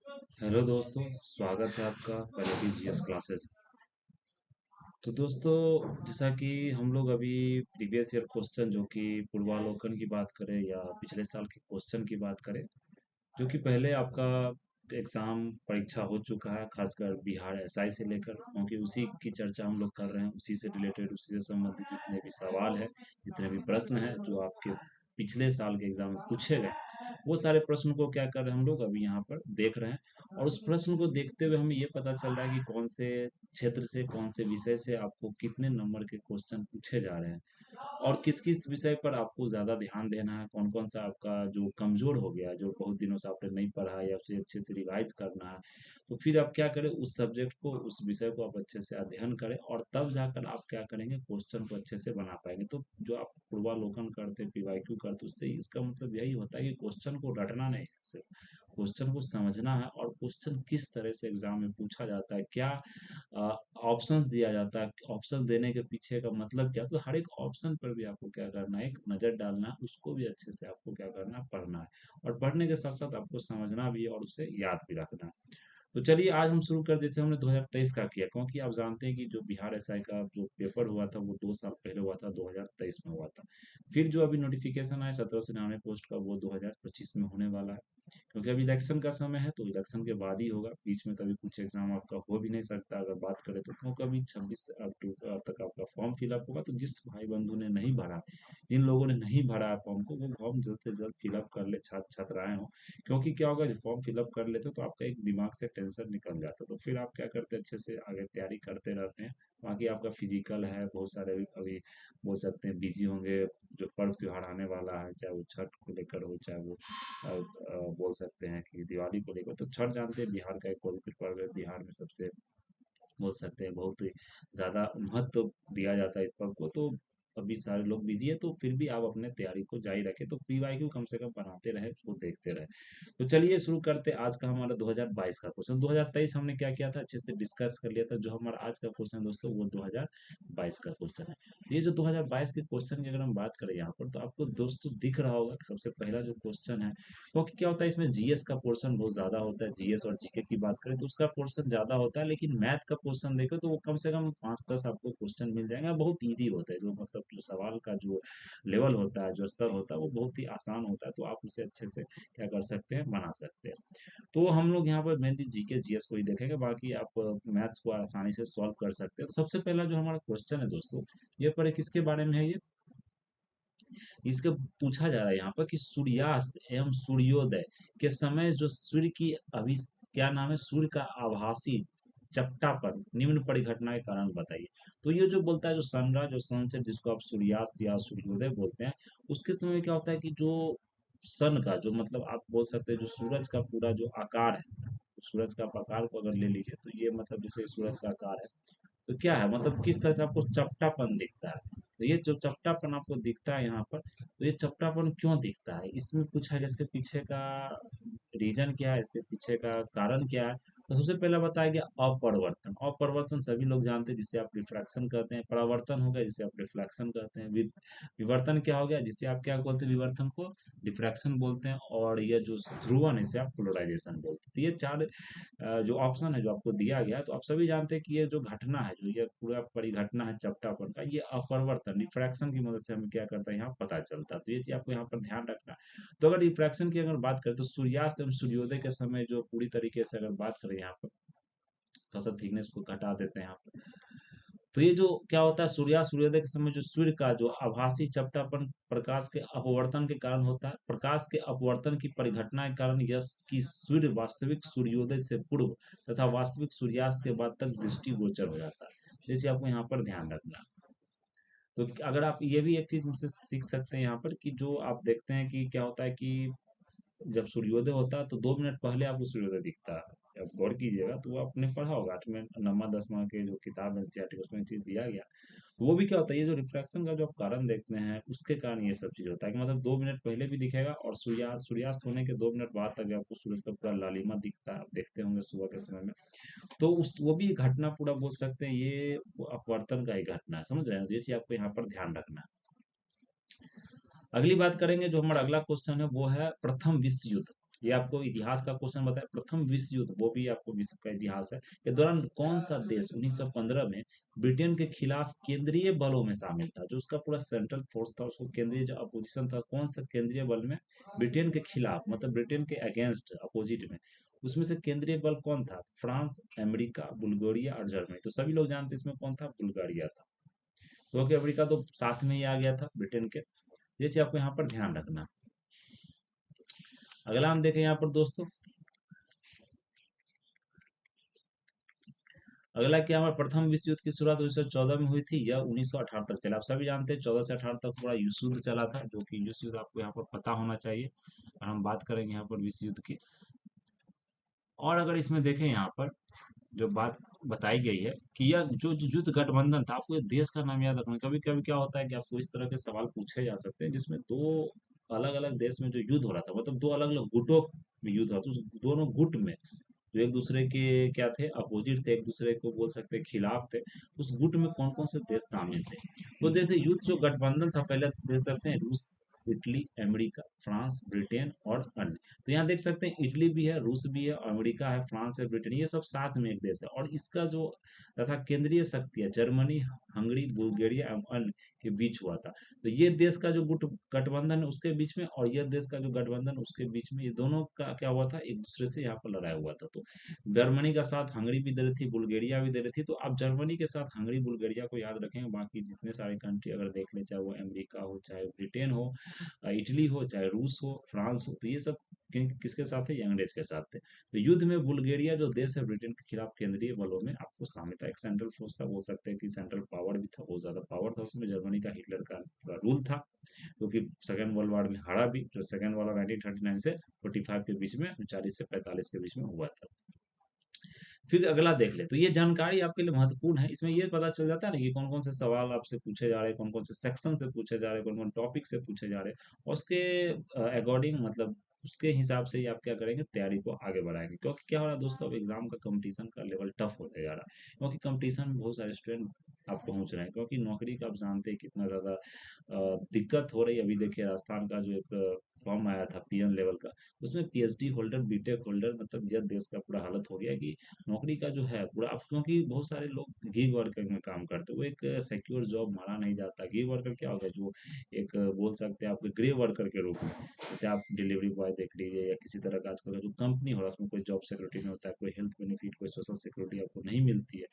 Hello दोस्तों, स्वागत है आपका पहले जीएस क्लासेस। तो दोस्तों, जैसा कि हम लोग अभी प्रीवियस ईयर क्वेश्चन जो कि पूर्वावलोकन की बात करें या पिछले साल के क्वेश्चन की बात करें, जो कि पहले आपका एग्जाम परीक्षा हो चुका है, खासकर बिहार एसआई से लेकर, क्योंकि उसी की चर्चा हम लोग कर रहे हैं, उसी से रिलेटेड, उसी से संबंधित जितने भी सवाल है, जितने भी प्रश्न हैं जो आपके पिछले साल के एग्जाम में पूछे गए, वो सारे प्रश्न को क्या कर रहे हैं हम लोग अभी यहाँ पर देख रहे हैं। और उस प्रश्न को देखते हुए हमें ये पता चल रहा है कि कौन से क्षेत्र से, कौन से विषय से आपको कितने नंबर के क्वेश्चन पूछे जा रहे हैं, और किस किस विषय पर आपको ज़्यादा ध्यान देना है, कौन कौन सा आपका जो कमज़ोर हो गया है, जो बहुत दिनों से आपने नहीं पढ़ा है या उसे अच्छे से रिवाइज करना है। तो फिर आप क्या करें, उस सब्जेक्ट को, उस विषय को आप अच्छे से अध्ययन करें, और तब जाकर आप क्या करेंगे, क्वेश्चन को अच्छे से बना पाएंगे। तो जो आप पूर्वावलोकन करते, पीवाईक्यू करते, उससे इसका मतलब यही होता है कि क्वेश्चन को रटना नहीं है, सिर्फ क्वेश्चन को समझना है, और क्वेश्चन किस तरह से एग्जाम में पूछा जाता है, क्या ऑप्शंस दिया जाता है, ऑप्शन देने के पीछे का मतलब क्या। तो हर एक ऑप्शन पर भी आपको क्या करना है, एक नज़र डालना है, उसको भी अच्छे से आपको क्या करना है, पढ़ना है, और पढ़ने के साथ साथ आपको समझना भी है और उसे याद भी रखना है। तो चलिए आज हम शुरू कर, जैसे हमने 2023 का किया, क्योंकि आप जानते हैं कि जो बिहार एसआई का जो पेपर हुआ था वो 2 साल पहले हुआ था, 2023 में हुआ था। फिर जो अभी नोटिफिकेशन आया 1799 पोस्ट का, वो 2025 में होने वाला है, क्योंकि अभी इलेक्शन का समय है, तो इलेक्शन के बाद ही होगा। बीच में तो अभी कुछ एग्जाम आपका हो भी नहीं सकता अगर बात करें तो, क्योंकि अभी 26 अक्टूबर तक आपका फॉर्म फिलअप होगा। तो जिस भाई बंधु ने नहीं भरा, जिन लोगों ने नहीं भरा है फॉर्म को, वो फॉर्म जल्द से जल्द फिलअप कर ले, छात्र छात्राएं हो। क्योंकि क्या होगा, जब फॉर्म फिलअप कर लेते हो तो आपका एक दिमाग से टेंशन निकल जाता है, तो फिर आप क्या करते हैं, अच्छे से आगे तैयारी करते रहते हैं। बाकी आपका फिजिकल है, बहुत सारे अभी अभी बोल सकते हैं बिजी होंगे, जो पर्व त्योहार आने वाला है, चाहे वो छठ को लेकर हो, चाहे वो बोल सकते हैं कि दिवाली को लेकर। तो छठ जानते हैं बिहार का एक पवित्र पर्व है, बिहार में सबसे बोल सकते हैं बहुत ही ज़्यादा महत्व दिया जाता है इस पर्व को। तो अभी सारे लोग बिजी है, तो फिर भी आप अपने तैयारी को जारी रखें, तो पीवाईक्यू कम से कम बनाते रहे, उसको देखते रहे। तो चलिए शुरू करते हैं आज का हमारा 2022 का क्वेश्चन। 2023 हमने क्या किया था, अच्छे से डिस्कस कर लिया था। जो हमारा आज का क्वेश्चन दोस्तों, वो 2022 का क्वेश्चन है। ये जो 2022 के क्वेश्चन की अगर हम बात करें यहाँ पर, तो आपको दोस्तों दिख रहा होगा कि सबसे पहला जो क्वेश्चन है, क्योंकि क्या होता है, इसमें जीएस का पोर्शन बहुत ज्यादा होता है। जीएस और जीके की बात करें तो उसका पोर्शन ज्यादा होता है, लेकिन मैथ का पोर्शन देखो तो वो कम से कम 5-10 आपको क्वेश्चन मिल जाएंगे, बहुत इजी होता है। जो मतलब जो सवाल का जो लेवल होता है, जो स्तर होता है, वो बहुत ही आसान होता है, तो आप उसे अच्छे से क्या कर सकते हैं, बना सकते हैं। तो हम लोग यहाँ पर मेनली जीके जीएस को ही देखेंगे, बाकी आप मैथ्स को आसानी से सॉल्व कर सकते हैं। तो सबसे पहला जो हमारा क्वेश्चन है दोस्तों, ये पर किसके बारे में है, ये इसका पूछा जा रहा है यहाँ पर कि सूर्यास्त एवं सूर्योदय के समय जो सूर्य की अभी क्या नाम है, सूर्य का आभासी चपटापन निम्न परिघटना के कारण बताइए। तो ये जो बोलता है, जो सनराइज और सनसेट, जिसको आप सूर्यास्त या सूर्योदय बोलते हैं, उसके समय क्या होता है कि जो सन का जो मतलब आप बोल सकते हैं, जो सूरज का पूरा जो आकार है, सूरज का आप आकार को अगर ले लीजिए, तो ये मतलब जैसे सूरज का आकार है, तो क्या है मतलब किस तरह से आपको चपटापन दिखता है। तो ये जो चपटापन आपको दिखता है यहाँ पर, तो ये चपटापन क्यों दिखता है, इसमें पूछा गया, इसके पीछे का रीजन क्या है, इसके पीछे का कारण क्या है। तो सबसे पहला बताया गया अपरिवर्तन। अपरिवर्तन सभी लोग जानते हैं, जिसे आप रिफ्रैक्शन कहते हैं। परावर्तन हो गया, जिसे आप रिफ्लेक्शन कहते हैं। विवर्तन क्या हो गया, जिसे आप क्या बोलते हैं, विवर्तन को डिफ्रैक्शन बोलते हैं। और ये जो ध्रुवन है, इसे आप पोलराइजेशन बोलते हैं। तो ये चार जो ऑप्शन है जो आपको दिया गया है, तो आप सभी जानते हैं कि ये जो घटना है, जो ये पूरा परिघटना है चपटापन का, ये अपरिवर्तन रिफ्रैक्शन की मदद से हमें क्या करता है, यहाँ पता चलता है। तो ये चीज आपको यहाँ पर ध्यान रखना है। तो अगर रिफ्रैक्शन की अगर बात करें, तो सूर्यास्त एवं सूर्योदय के समय जो पूरी तरीके से अगर बात करें यहाँ पर, थोड़ा सा थिकनेस को घटा देते हैं यहाँ पर। तो ये जो क्या होता है, सूर्यास्त सूर्योदय के समय जो सूर्य का जो आभासी चपटापन प्रकाश के अपवर्तन के कारण होता है। प्रकाश के अपवर्तन की परिघटना के कारण यह कि सूर्य वास्तविक सूर्योदय से पूर्व तथा वास्तविक सूर्यास्त के बाद तक दृष्टिगोचर हो जाता है। जैसे आपको यहाँ पर ध्यान रखना। तो अगर आप ये भी एक चीज मुझसे सीख सकते हैं यहाँ पर, कि जो आप देखते हैं कि क्या होता है कि जब सूर्योदय होता है तो 2 मिनट पहले आपको सूर्योदय दिखता है। आप गौर कीजिएगा, तो वो आपने पढ़ा होगा 8वें 9वां 10वां के जो किताब एनसीईआरटी, उसमें ये चीज दिया गया। तो वो भी क्या होता है, ये जो रिफ्रैक्शन का जो आप कारण देखते हैं, उसके कारण ये सब चीज होता है, कि मतलब 2 मिनट पहले भी दिखेगा, और सूर्यास्त होने के 2 मिनट बाद तक आपको सूरज का पूरा लालिमा दिखता है, आप देखते होंगे सुबह के समय में। तो उस वो भी घटना पूरा बोल सकते हैं, ये वो अपवर्तन का ही घटना है, समझ रहे हैं। तो ये चीज आपको यहाँ पर ध्यान रखना है। अगली बात करेंगे, जो हमारा अगला क्वेश्चन है वो है प्रथम विश्व युद्ध ये आपको इतिहास का क्वेश्चन बताया, प्रथम विश्व युद्ध, वो भी आपको विश्व का इतिहास है, के दौरान कौन सा देश 1915 में ब्रिटेन के खिलाफ केंद्रीय बलों में शामिल था, जो उसका पूरा सेंट्रल फोर्स था, उसको केंद्रीय जो अपोजिशन था, कौन सा केंद्रीय बल में ब्रिटेन के खिलाफ, मतलब ब्रिटेन के अगेंस्ट अपोजिट में, उसमें से केंद्रीय बल कौन था? फ्रांस, अमेरिका, बुल्गारिया और जर्मनी। तो सभी लोग जानते हैं इसमें कौन था? बुल्गारिया था, क्योंकि अमेरिका तो साथ में ही आ गया था ब्रिटेन के। ये चीज आपको यहाँ पर ध्यान रखना। अगला हम देखें यहाँ पर दोस्तों, अगला क्या हमारा प्रथम विश्व युद्ध की शुरुआत 1914 में हुई थी, यह 1918 तक चला। आप सभी जानते हैं 14 से 18 तक पूरा विश्व युद्ध चला था, जो कि विश्व युद्ध आपको यहाँ पर पता होना चाहिए। और हम बात करेंगे यहाँ पर विश्व युद्ध की। और अगर इसमें देखें यहाँ पर जो बात बताई गई है कि यह जो जो युद्ध गठबंधन था, आपको ये देश का नाम याद रखना। कभी कभी क्या होता है कि आपको इस तरह के सवाल पूछे जा सकते हैं जिसमें दो अलग अलग देश में जो युद्ध हो रहा था, मतलब दो अलग अलग गुटों में युद्ध हो रहा था, उस दोनों गुट में जो एक दूसरे के क्या थे? अपोजिट थे, एक दूसरे को बोल सकते हैं खिलाफ थे, उस गुट में कौन कौन से देश शामिल थे? तो देखते युद्ध जो गठबंधन था, पहले देख सकते हैं रूस, इटली, अमेरिका, फ्रांस, ब्रिटेन और अन्य। तो यहाँ देख सकते हैं इटली भी है, रूस भी है, अमेरिका है, फ्रांस है, ब्रिटेन, ये सब साथ में एक देश है। और इसका जो तथा केंद्रीय शक्ति है जर्मनी, हंगरी, बुल्गारिया एवं अन्य के बीच हुआ था। तो ये देश का जो गुट गठबंधन है उसके बीच में, और यह देश का जो गठबंधन उसके बीच में, ये दोनों का क्या हुआ था? एक दूसरे से यहाँ पर लड़ाई हुआ था। तो जर्मनी का साथ हंगरी भी दे रही थी, बुल्गारिया भी दे रही थी। तो आप जर्मनी के साथ हंगरी, बुल्गारिया को याद रखेंगे। बाकी जितने सारे कंट्री अगर देख लें, चाहे वो अमेरिका हो, चाहे ब्रिटेन हो, इटली हो, चाहे रूस हो, फ्रांस हो, तो ये सब किसके साथ है? अंग्रेज के साथ थे। तो युद्ध में बुल्गारिया जो देश है ब्रिटेन के खिलाफ केंद्रीय बलों में आपको शामिल था। एक सेंट्रल फोर्स था, बोल सकते हैं कि सेंट्रल पावर भी था, बहुत ज्यादा पावर था उसमें। जर्मनी का हिटलर का पूरा रूल था, क्योंकि सेकेंड वर्ल्ड वॉर में हारा भी, जो सेकेंड वाला 1939 से 45 के बीच में, 40 से 45 के बीच में हुआ था। फिर अगला देख ले, तो ये जानकारी आपके लिए महत्वपूर्ण है। इसमें ये पता चल जाता है ना कि कौन कौन से सवाल आपसे पूछे जा रहे हैं, कौन कौन से सेक्शन से पूछे जा रहे हैं, कौन कौन टॉपिक से पूछे जा रहे हैं, और उसके अकॉर्डिंग, मतलब उसके हिसाब से ही आप क्या करेंगे? तैयारी को आगे बढ़ाएंगे। क्योंकि क्या हो रहा है दोस्तों, अब एग्जाम का कंपटीशन का लेवल टफ होते जा रहा है, क्योंकि कंपटीशन में बहुत सारे स्टूडेंट आप पहुंच रहे हैं, क्योंकि नौकरी का आप जानते हैं कितना ज़्यादा दिक्कत हो रही है। अभी देखिए राजस्थान का जो एक फॉर्म आया था पीएन लेवल का, उसमें पीएचडी होल्डर, बीटेक होल्डर, मतलब यह देश का पूरा हालत हो गया कि नौकरी का जो है पूरा। अब क्योंकि बहुत सारे लोग गिग वर्कर में काम करते हैं, वो एक सिक्योर जॉब माना नहीं जाता। गिग वर्कर क्या होगा? जो एक बोल सकते हैं आपके ग्रे वर्कर के रूप में, जैसे आप डिलीवरी बॉय देख लीजिए, या किसी तरह का आजकल का जो कंपनी हो रहा है उसमें कोई जॉब सिक्योरिटी नहीं होता है, कोई हेल्थ बेनिफिट, कोई सोशल सिक्योरिटी आपको नहीं मिलती है,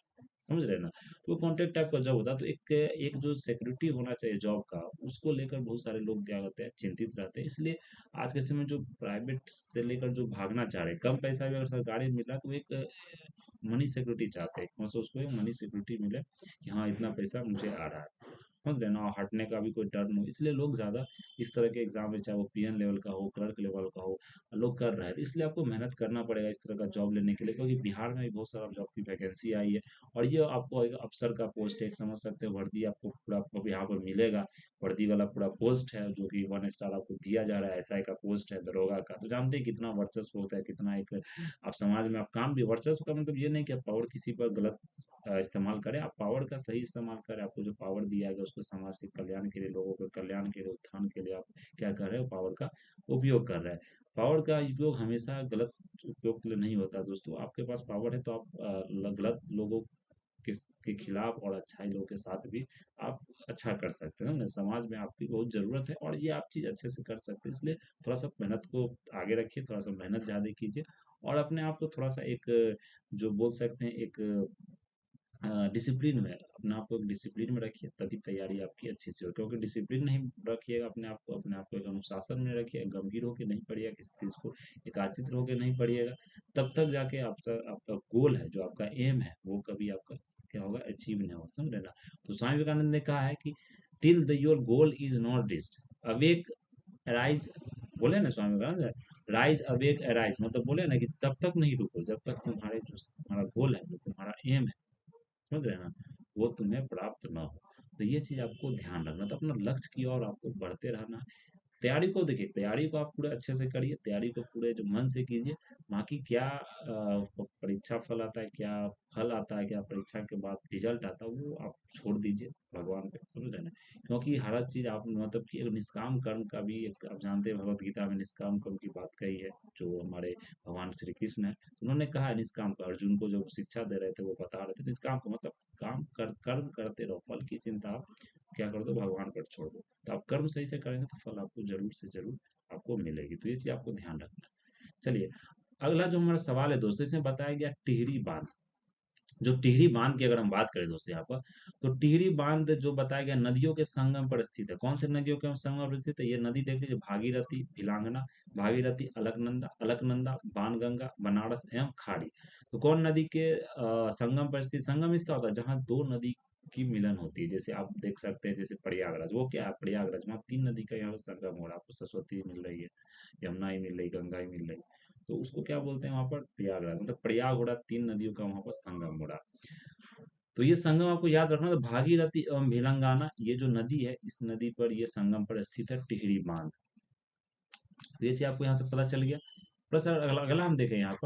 समझ रहे हैं ना? तो कॉन्ट्रैक्ट टाइप का जॉब होता है। तो एक एक जो सिक्योरिटी होना चाहिए जॉब का, उसको लेकर बहुत सारे लोग क्या होते हैं? चिंतित रहते हैं। इसलिए आज के समय में जो प्राइवेट से लेकर जो भागना चाह रहे हैं, कम पैसा भी अगर सरकारी मिल रहा है, तो एक मनी सिक्योरिटी चाहते हैं, कौन सा? उसको एक मनी सिक्योरिटी मिले कि हाँ इतना पैसा मुझे आ रहा है, समझ रहे हैं ना? और हटने का भी कोई डर नहीं हो। इसलिए लोग ज़्यादा इस तरह के एग्जाम में, चाहे वो पीएन लेवल का हो, क्लर्क लेवल का हो, लोग कर रहे हैं। तो इसलिए आपको मेहनत करना पड़ेगा इस तरह का जॉब लेने के लिए, क्योंकि बिहार में भी बहुत सारा जॉब की वैकेंसी आई है। और ये आपको एक अफसर का पोस्ट है, एक समझ सकते हो, वर्दी आपको पूरा आपको यहाँ पर मिलेगा। वर्दी वाला पूरा पोस्ट है, जो कि 1 स्टार आपको दिया जा रहा है। एसआई का पोस्ट है, दरोगा का। तो जानते हैं कितना वर्चस्व होता है, कितना एक आप समाज में आप काम भी। वर्चस्व का मतलब ये नहीं कि आप पावर किसी पर गलत इस्तेमाल करें, आप पावर का सही इस्तेमाल करें। आपको जो पावर दिया गया उसको समाज के कल्याण के लिए, लोगों के कल्याण के लिए, उत्थान के लिए आप क्या कर रहे हो? पावर का उपयोग कर रहे हैं। पावर का उपयोग हमेशा गलत उपयोग के लिए नहीं होता दोस्तों। आपके पास पावर है तो आप गलत लोगों के, के खिलाफ और अच्छाई लोगों के साथ भी आप अच्छा कर सकते हैं ना। समाज में आपकी बहुत ज़रूरत है, और ये आप चीज़ अच्छे से कर सकते हैं। इसलिए थोड़ा सा मेहनत को आगे रखिए, थोड़ा सा मेहनत ज़्यादा कीजिए, और अपने आप को थोड़ा सा एक जो बोल सकते हैं एक डिसिप्लिन में, अपने आप को एक डिसिप्लिन में रखिए, तभी तैयारी आपकी अच्छी से हो। क्योंकि डिसिप्लिन नहीं रखिएगा अपने आप को एक अनुशासन में रखिए, गंभीर होकर नहीं पढ़िएगा किसी चीज़ को, एकाचित होकर नहीं पढ़िएगा, तब तक जाके आपका आपका गोल है, जो आपका एम है, वो कभी आपका क्या होगा? अचीव नहीं होगा, समझ रहे ना? तो स्वामी विवेकानंद ने कहा है कि till the your goal is not reached awake arise, बोले ना Swami Vivekananda, rise awake arise, मतलब बोले ना कि तब तक नहीं रुको जब तक तुम्हारे जो तुम्हारा गोल है, जो तुम्हारा एम है, समझ रहे हैं ना, वो तुम्हें प्राप्त ना हो। तो ये चीज आपको ध्यान रखना। तो अपना लक्ष्य की ओर आपको बढ़ते रहना है। तैयारी को देखिए, तैयारी को आप पूरे अच्छे से करिए, तैयारी को पूरे जो मन से कीजिए। बाकी क्या परीक्षा फल आता है, क्या फल आता है, क्या परीक्षा के बाद रिजल्ट आता है, वो आप छोड़ दीजिए भगवान पे, समझ रहे ना। क्योंकि हर चीज आप मतलब कि एक निष्काम कर्म का भी एक, आप जानते हैं भगवत गीता में निष्काम कर्म की बात कही है, जो हमारे भगवान श्री कृष्ण है, उन्होंने कहा है निष्काम का। अर्जुन को जो शिक्षा दे रहे थे वो बता रहे थे निष्काम का मतलब काम कर, कर्म करते रहो, फल की चिंता आप क्या कर दो, भगवान पर छोड़ दो। तो आप कर्म सही से करेंगे तो फल आपको जरूर से जरूर आपको मिलेगी, तो ये चीज आपको ध्यान रखना है। चलिए, अगला जो हमारा सवाल है दोस्तों, इसमें बताया गया टिहरी बांध। जो टिहरी बांध की अगर हम बात करें दोस्तों यहाँ पर, तो टिहरी बांध जो बताया गया नदियों के संगम पर स्थित है। कौन से नदियों के संगम पर स्थित है? ये नदी देख लीजिए, भागीरथी, भिलांगना, भागीरथी, अलकनंदा, अलकनंदा, बाणगंगा, बनारस एवं खाड़ी। तो कौन नदी के संगम पर स्थित? संगम इसका होता है जहाँ दो नदी की मिलन होती है। जैसे आप देख सकते हैं, जैसे प्रयागराज, वो क्या है, प्रयागराज वहाँ तीन नदी का यहाँ पर संगम हो रहा है, आपको सरस्वती मिल रही है, यमुना ही मिल रही, गंगा ही मिल रही, तो उसको क्या बोलते हैं वहां पर? प्रयागराज, मतलब प्रयाग हो रहा, तीन नदियों का वहां पर संगम हो रहा। तो ये संगम आपको याद रखना, तो भागीरथी एवं भिलंगाना, ये जो नदी है, इस नदी पर ये संगम पर स्थित है टिहरी बांध। तो ये चीज आपको यहाँ से पता चल गया। प्लस अगला अगला हम देखें यहाँ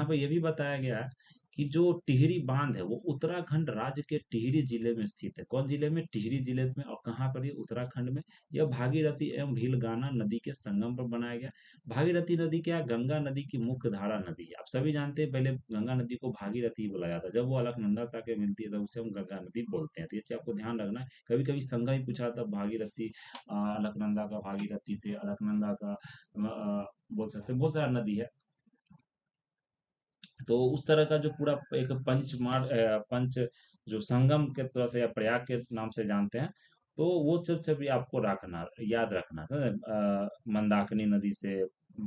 पर यह भी बताया गया है कि जो टिहरी बांध है वो उत्तराखंड राज्य के टिहरी जिले में स्थित है। कौन जिले में? टिहरी जिले में। और कहाँ पर? ये उत्तराखंड में। यह भागीरथी एवं भीलगाना नदी के संगम पर बनाया गया। भागीरथी नदी क्या है? गंगा नदी की मुख्य धारा नदी है। आप सभी जानते हैं पहले गंगा नदी को भागीरथी बोला जाता है, जब वो अलकनंदा से आके मिलती है तब उसे हम गंगा नदी बोलते हैं। तो ये चीज आपको ध्यान रखना है। कभी कभी संगम ही पूछा था, भागीरथी अलकनंदा का, भागीरथी से अलकनंदा का बोल सकते हैं, बहुत सारा नदी है। तो उस तरह का जो पूरा एक पंच जो संगम के तरह से या प्रयाग के नाम से जानते हैं, तो वो सब सब भी आपको रखना, याद रखना, समझे? मंदाकिनी नदी से,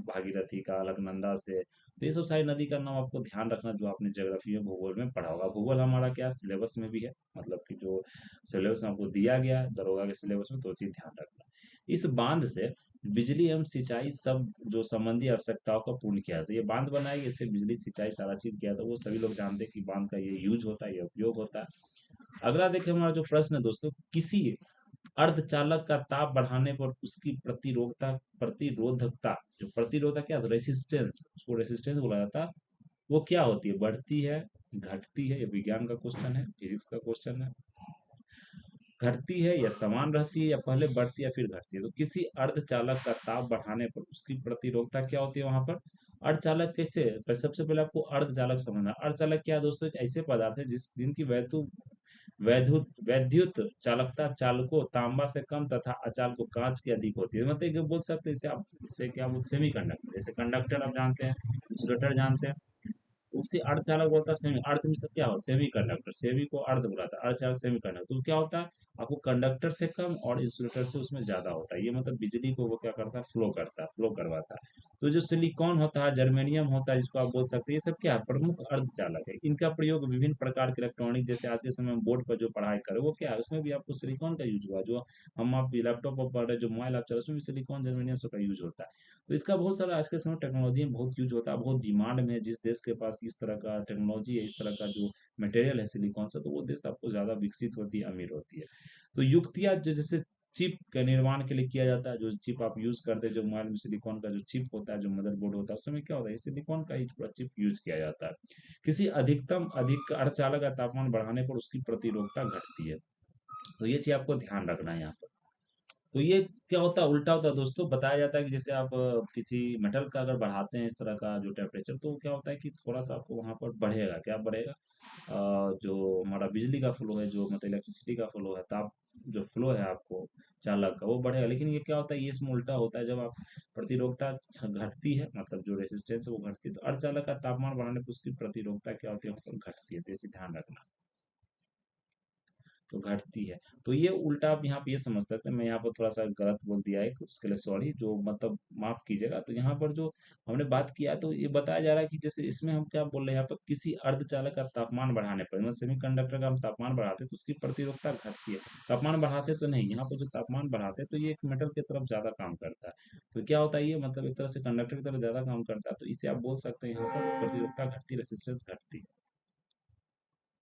भागीरथी का, अलकनंदा से, तो ये सब सारी नदी का नाम आपको ध्यान रखना, जो आपने ज्योग्राफी में, भूगोल में पढ़ा होगा। भूगोल हमारा क्या सिलेबस में भी है, मतलब कि जो सिलेबस में आपको दिया गया है दरोगा के सिलेबस में, तो चीज ध्यान रखना। इस बांध से बिजली एवं सिंचाई सब जो संबंधी आवश्यकताओं का पूर्ण किया जाता है। ये बांध बनाएगी, इससे बिजली सिंचाई सारा चीज किया था, वो सभी लोग जानते हैं कि बांध का ये यूज होता है, ये उपयोग होता है। अगला देखिए हमारा जो प्रश्न है दोस्तों, किसी अर्धचालक का ताप बढ़ाने पर उसकी प्रतिरोधकता, जो प्रतिरोधक क्या, रेसिस्टेंस, उसको रेसिस्टेंस बोला जाता है, वो क्या होती है? बढ़ती है, घटती है? ये विज्ञान का क्वेश्चन है, फिजिक्स का क्वेश्चन है। घटती है या समान रहती है, या पहले बढ़ती है या फिर घटती है? तो किसी अर्धचालक का ताप बढ़ाने पर उसकी प्रतिरोधकता क्या होती है वहां पर? अर्धचालक कैसे? सबसे पहले आपको अर्धचालक समझना है। अर्धचालक क्या है दोस्तों? एक ऐसे पदार्थ है जिनकी वैद्युत चालकता चालकों तांबा से कम तथा अचालकों कांच की अधिक होती है। मतलब कि बोल सकते हैं इसे आप, इसे क्या बोलते, सेमी कंडक्टर। जैसे कंडक्टर आप जानते हैं, इंसुलेटर जानते हैं, उसी अर्धचालक बोलता है सेमी। अर्ध में से क्या हो? सेमी कंडक्टर, सेमी को अर्ध बुलाता है, अर्धचालक सेमी कंडक्टर। तो क्या होता है, आपको कंडक्टर से कम और इंसुलेटर से उसमें ज्यादा होता है। ये मतलब बिजली को वो क्या करता है, फ्लो करता है, फ्लो करवाता है। तो जो सिलिकॉन होता है, जर्मेनियम होता है, जिसको आप बोल सकते हैं, ये सब क्या है, प्रमुख अर्धचालक है। इनका प्रयोग विभिन्न प्रकार के इलेक्ट्रॉनिक, जैसे आज के समय में बोर्ड पर जो पढ़ाई करे वो क्या है, उसमें भी आपको सिलिकॉन का यूज हुआ। जो हम आप लैपटॉप पर पढ़ रहे, जो मोबाइल आप चल रहे, उसमें भी सिलिकॉन, जर्मेनियम सबका यूज होता है। तो इसका बहुत सारा आज के समय टेक्नोलॉजी में बहुत यूज होता है, बहुत डिमांड में है। जिस देश के पास इस तरह का टेक्नोलॉजी है, इस तरह का जो मटेरियल है सिलिकॉन से, तो वो देश आपको ज्यादा विकसित होती है, अमीर होती है। तो युक्तियां जो जैसे चिप के निर्माण के लिए किया जाता है, जो चिप आप यूज करते हैं, जो मोबाइल में सिलिकॉन का जो चिप होता है, जो मदरबोर्ड होता है, उस समय क्या होता है, सिलिकॉन का ही पूरा चिप यूज किया जाता है। किसी अधिक अर्धचालक का तापमान बढ़ाने पर उसकी प्रतिरोधकता घटती है। तो ये चीज आपको ध्यान रखना है यहाँ पर। तो ये क्या होता है, उल्टा होता है दोस्तों। बताया जाता है कि जैसे आप किसी मेटल का अगर बढ़ाते हैं इस तरह का जो टेम्परेचर, तो क्या होता है कि थोड़ा सा आपको वहां पर बढ़ेगा, क्या बढ़ेगा, जो हमारा बिजली का फ्लो है, जो मतलब इलेक्ट्रिसिटी का फ्लो है, ताप जो फ्लो है आपको चालक का, वो बढ़ेगा। लेकिन ये क्या होता है, ये इसमें उल्टा होता है। जब आप प्रतिरोधकता घटती है, मतलब जो रेसिस्टेंस है वो घटती है, तो अर्धचालक का तापमान बढ़ाने पर उसकी प्रतिरोधकता क्या होती है, वहाँ पर घटती है। तो इसे ध्यान रखना, तो घटती है। तो ये उल्टा आप यहाँ पे ये समझ सकते हैं। मैं यहाँ पर थोड़ा सा गलत बोल दिया है, उसके लिए सॉरी, जो मतलब माफ कीजिएगा। तो यहाँ पर जो हमने बात किया, तो ये बताया जा रहा है कि जैसे इसमें हम क्या बोल रहे हैं, यहाँ पर किसी अर्धचालक का तापमान बढ़ाने पर, मतलब सेमीकंडक्टर का हम तापमान बढ़ाते हैं तो उसकी प्रतिरोधकता घटती है। तापमान बढ़ाते तो नहीं, यहाँ पर जो तापमान बढ़ाते हैं तो ये एक मेटल की तरफ ज्यादा काम करता है। तो क्या होता है, ये मतलब एक तरह से कंडक्टर की तरफ ज्यादा काम करता है, तो इसे आप बोल सकते हैं यहाँ पर प्रतिरोधकता घटती, रेसिस्टेंस घटती।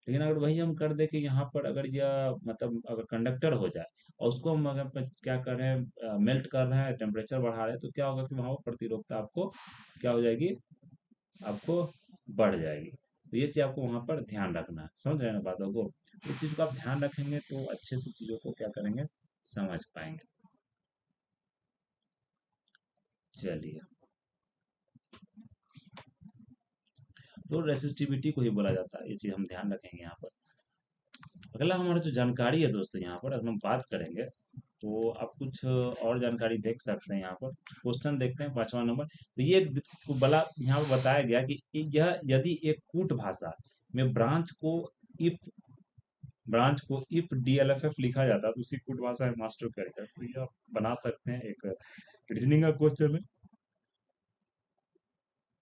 लेकिन अगर वही हम कर दे कि यहाँ पर अगर यह मतलब अगर कंडक्टर हो जाए और उसको हम अगर क्या कर रहे हैं, मेल्ट कर रहे हैं, टेम्परेचर बढ़ा रहे हैं, तो क्या होगा कि वहाँ पर प्रतिरोधकता आपको क्या हो जाएगी, आपको बढ़ जाएगी। तो ये चीज़ आपको वहाँ पर ध्यान रखना है, समझ रहे हैं ना बातों को। इस चीज़ को आप ध्यान रखेंगे तो अच्छे से चीज़ों को क्या करेंगे, समझ पाएंगे। चलिए, तो रेसिस्टिविटी को ही बोला जाता है, ये चीज़ हम ध्यान रखेंगे यहाँ पर। अगला हमारा जो जानकारी है दोस्तों, यहाँ पर अगर हम बात करेंगे तो आप कुछ और जानकारी देख सकते हैं। यहाँ पर क्वेश्चन देखते हैं, 5वां नंबर। तो ये बला यहाँ पर बताया गया कि यह यदि एक कूट भाषा में ब्रांच को इफ डीएलएफएफ लिखा जाता है तो उसी कूट भाषा में मास्टर करेगा। तो ये आप बना सकते हैं, एक रीजनिंग का क्वेश्चन है।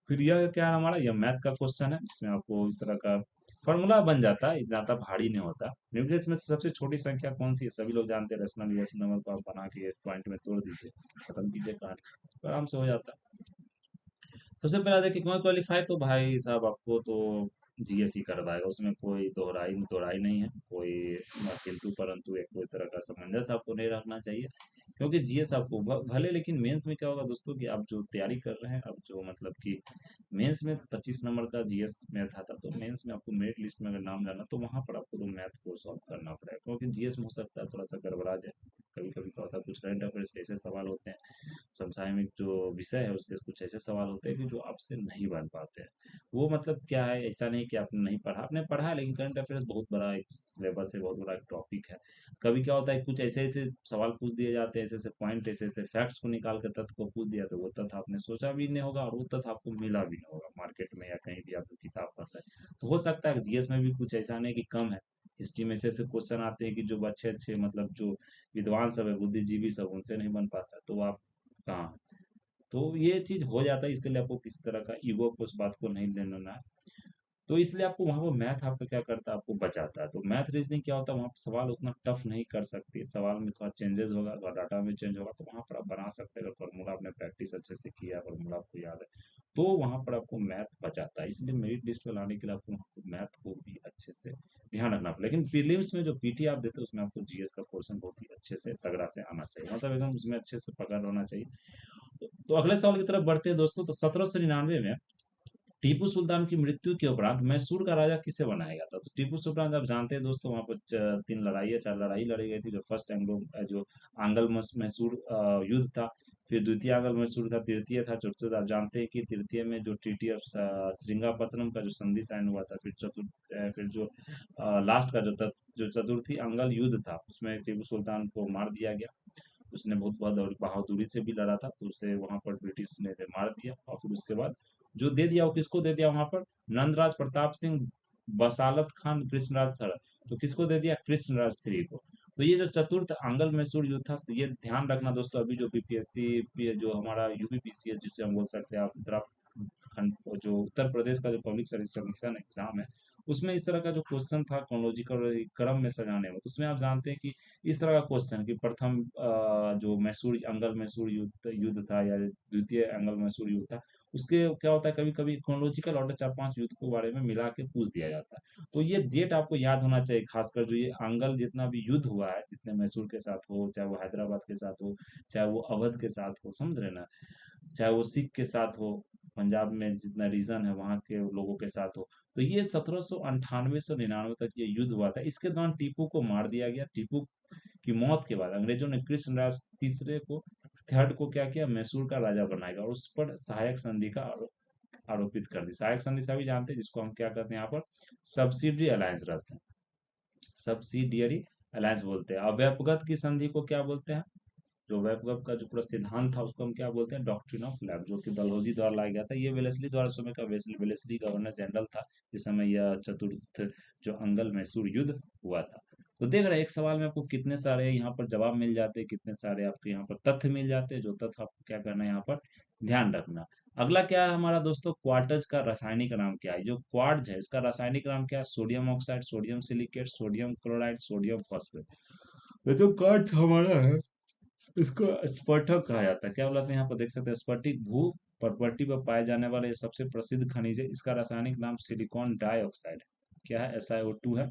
फिर यह क्या है, हमारा यह मैथ का क्वेश्चन है, जिसमें आपको इस तरह का फॉर्मूला बन जाता है, ज्यादा भारी नहीं होता। न्यूक्लियस में से सबसे छोटी संख्या कौन सी है, सभी लोग जानते हैं, रेशनल यूएस नंबर को आप बना के पॉइंट में तोड़ दीजिए, खत्म कीजिए कहानी, तो आराम से हो जाता है। सबसे पहला देखिए कौन क्वालिफाई, तो भाई साहब आपको तो जीएस ही करवाएगा, उसमें कोई दोहराई नहीं है, कोई किंतु परंतु एक कोई तरह का सामंजस्य आपको नहीं रखना चाहिए। क्योंकि जीएस आपको भले, लेकिन मेंस में क्या होगा दोस्तों कि आप जो तैयारी कर रहे हैं, अब जो मतलब कि मेंस में 25 नंबर का जीएस मैथ आता, तो मेंस में आपको मेरिट लिस्ट में अगर नाम जाना तो वहां पर आपको तो मैथ को सॉल्व करना पड़ेगा, क्योंकि जीएस में हो सकता है थोड़ा सा गड़बड़ा जाए। कभी कभी क्या होता है, कुछ करंट अफेयर्स के ऐसे सवाल होते हैं, समसामयिक जो विषय है उसके कुछ ऐसे सवाल होते हैं कि जो आपसे नहीं बन पाते हैं। वो मतलब क्या है, ऐसा नहीं कि आपने नहीं पढ़ा, आपने पढ़ा है, लेकिन करंट अफेयर्स बहुत बड़ा एक सिलेबस है, बहुत बड़ा एक टॉपिक है। कभी क्या होता है, कुछ ऐसे ऐसे सवाल पूछ दिए जाते हैं, ऐसे ऐसे पॉइंट, ऐसे ऐसे फैक्ट्स को निकाल कर तथ्य को पूछ दिया, तो वो तथ्य आपने सोचा भी नहीं होगा और वो तथ्य आपको मिला भी नहीं होगा मार्केट में या कहीं भी आप किताब पढ़ रहे हैं। तो हो सकता है जीएस में भी कुछ ऐसा नहीं कि कम है, हिस्ट्री में ऐसे ऐसे क्वेश्चन आते हैं कि जो अच्छे अच्छे मतलब जो विद्वान सब है, बुद्धिजीवी सब, उनसे नहीं बन पाता, तो आप कहाँ। तो ये चीज हो जाता है, इसके लिए आपको किसी तरह का ईगो को, उस बात को नहीं लेना है। तो इसलिए आपको वहाँ पर मैथ आपका क्या करता है, आपको बचाता है। तो मैथ रीजनिंग क्या होता है, वहाँ पर सवाल उतना टफ नहीं कर सकते, सवाल में थोड़ा चेंजेस होगा, थोड़ा डाटा में चेंज होगा, तो वहाँ पर आप बना सकते हैं। अगर फॉर्मूला आपने प्रैक्टिस अच्छे से किया, फॉर्मूला आपको याद है, तो वहाँ पर आपको मैथ बचाता है। इसलिए मेरिट लिस्ट में लाने के लिए आपको मैथ को भी अच्छे से ध्यान रखना पड़ेगा। लेकिन प्रीलिम्स में जो पीटी आप देते हैं उसमें आपको जीएस का पोर्शन बहुत ही अच्छे से तगड़ा से आना चाहिए, मतलब एकदम उसमें अच्छे से पकड़ होना चाहिए। तो अगले सवाल की तरफ बढ़ते हैं दोस्तों। तो 1799 में टीपू सुल्तान की मृत्यु के उपरांत मैसूर का राजा किसे बनाया गया था। तो टीपू सुल्तान आप जानते हैं दोस्तों, वहां पर 3 लड़ाई या 4 लड़ाई लड़ी गई थी। जो फर्स्ट एंग्लो जो आंग्ल मैसूर युद्ध था, फिर द्वितीय आंग्ल मैसूर था, तृतीय था, चतुर्थ आप जानते हैं कि तृतीय में जो ट्रीटी ऑफ श्रृंगापत्तनम का जो संधि साइन हुआ था, फिर फिर जो लास्ट का जो चतुर्थी आंग्ल युद्ध था, उसमें टीपू सुल्तान को मार दिया गया। उसने बहुत बहुत बहादुरी से भी लड़ा था, तो उसे वहां पर ब्रिटिश ने मार दिया। और फिर उसके बाद जो दे दिया वो किसको दे दिया वहां पर, नंदराज प्रताप सिंह, बसालत खान, कृष्णराज थर्ड। तो किसको दे दिया, कृष्णराज थ्री को। तो ये जो चतुर्थ आंग्ल मैसूर युद्ध था, ये ध्यान रखना दोस्तों। अभी जो बीपीएससी जो हमारा यूपीपीसीएस जिसे हम बोल सकते हैं, आप उत्तराखंड जो उत्तर प्रदेश का जो पब्लिक सर्विस कमीशन एग्जाम है, उसमें इस तरह का जो क्वेश्चन था क्रोनोलॉजिकल क्रम में सजाने में, तो उसमें आप जानते हैं कि इस तरह का क्वेश्चन कि प्रथम जो मैसूर अंगल मैसूर युद्ध था या द्वितीय अंगल मैसूर युद्ध था, उसके क्या होता है, कभी कभी क्रोनोलॉजिकल ऑर्डर 4-5 युद्ध के बारे में मिला के पूछ दिया जाता है। तो ये डेट आपको याद होना चाहिए, खासकर जो ये अंगल जितना भी युद्ध हुआ है, जितने मैसूर के साथ हो, चाहे वो हैदराबाद के साथ हो, चाहे वो अवध के साथ हो, समझ रहे ना, चाहे वो सिख के साथ हो, पंजाब में जितना रीजन है वहाँ के लोगों के साथ हो। तो ये 1798 से 99 तक ये युद्ध हुआ था। इसके दौरान टीपू को मार दिया गया। टीपू की मौत के बाद अंग्रेजों ने कृष्णराज तीसरे को, थर्ड को क्या किया, मैसूर का राजा बनाएगा और उस पर सहायक संधि का आरोपित कर दी। सहायक संधि सभी जानते हैं, जिसको हम क्या कहते हैं यहाँ पर, सब्सिडी अलायंस रहते हैं, सब्सिडियरी अलायंस बोलते हैं। अव्यापगत की संधि को क्या बोलते हैं, जो वेब का जो पूरा सिद्धांत था उसको हम क्या बोलते हैं, डॉक्ट्रिन ऑफ लैब, जो कि डलहौजी द्वारा लाया गया था। ये वेलेस्ली द्वारा समय का वेलेस्ली गवर्नर जनरल था इस समय यह चतुर्थ जो अंगल मैसूर युद्ध हुआ था। तो देख रहे हैं एक सवाल में आपको कितने सारे यहाँ पर जवाब मिल जाते हैं, कितने सारे आपके यहाँ पर तथ्य मिल जाते हैं, जो तथ्य आपको क्या करना है यहाँ पर ध्यान रखना। अगला क्या है हमारा दोस्तों, क्वार्टज का रासायनिक नाम क्या है। जो क्वार्ट्ज है इसका रासायनिक नाम क्या है, sodium oxide, sodium silicate, sodium chloride, sodium phosphate. तो जो क्वार्ट्ज हमारा है इसको स्फटिक कहा जाता है। क्या बोलते हैं यहाँ पर देख सकते हैं, स्फटिक भू प्रॉपर्टी पर पाए जाने वाले ये सबसे प्रसिद्ध खनिज है। इसका रासायनिक नाम सिलिकॉन डाइऑक्साइड क्या है, SiO2 है।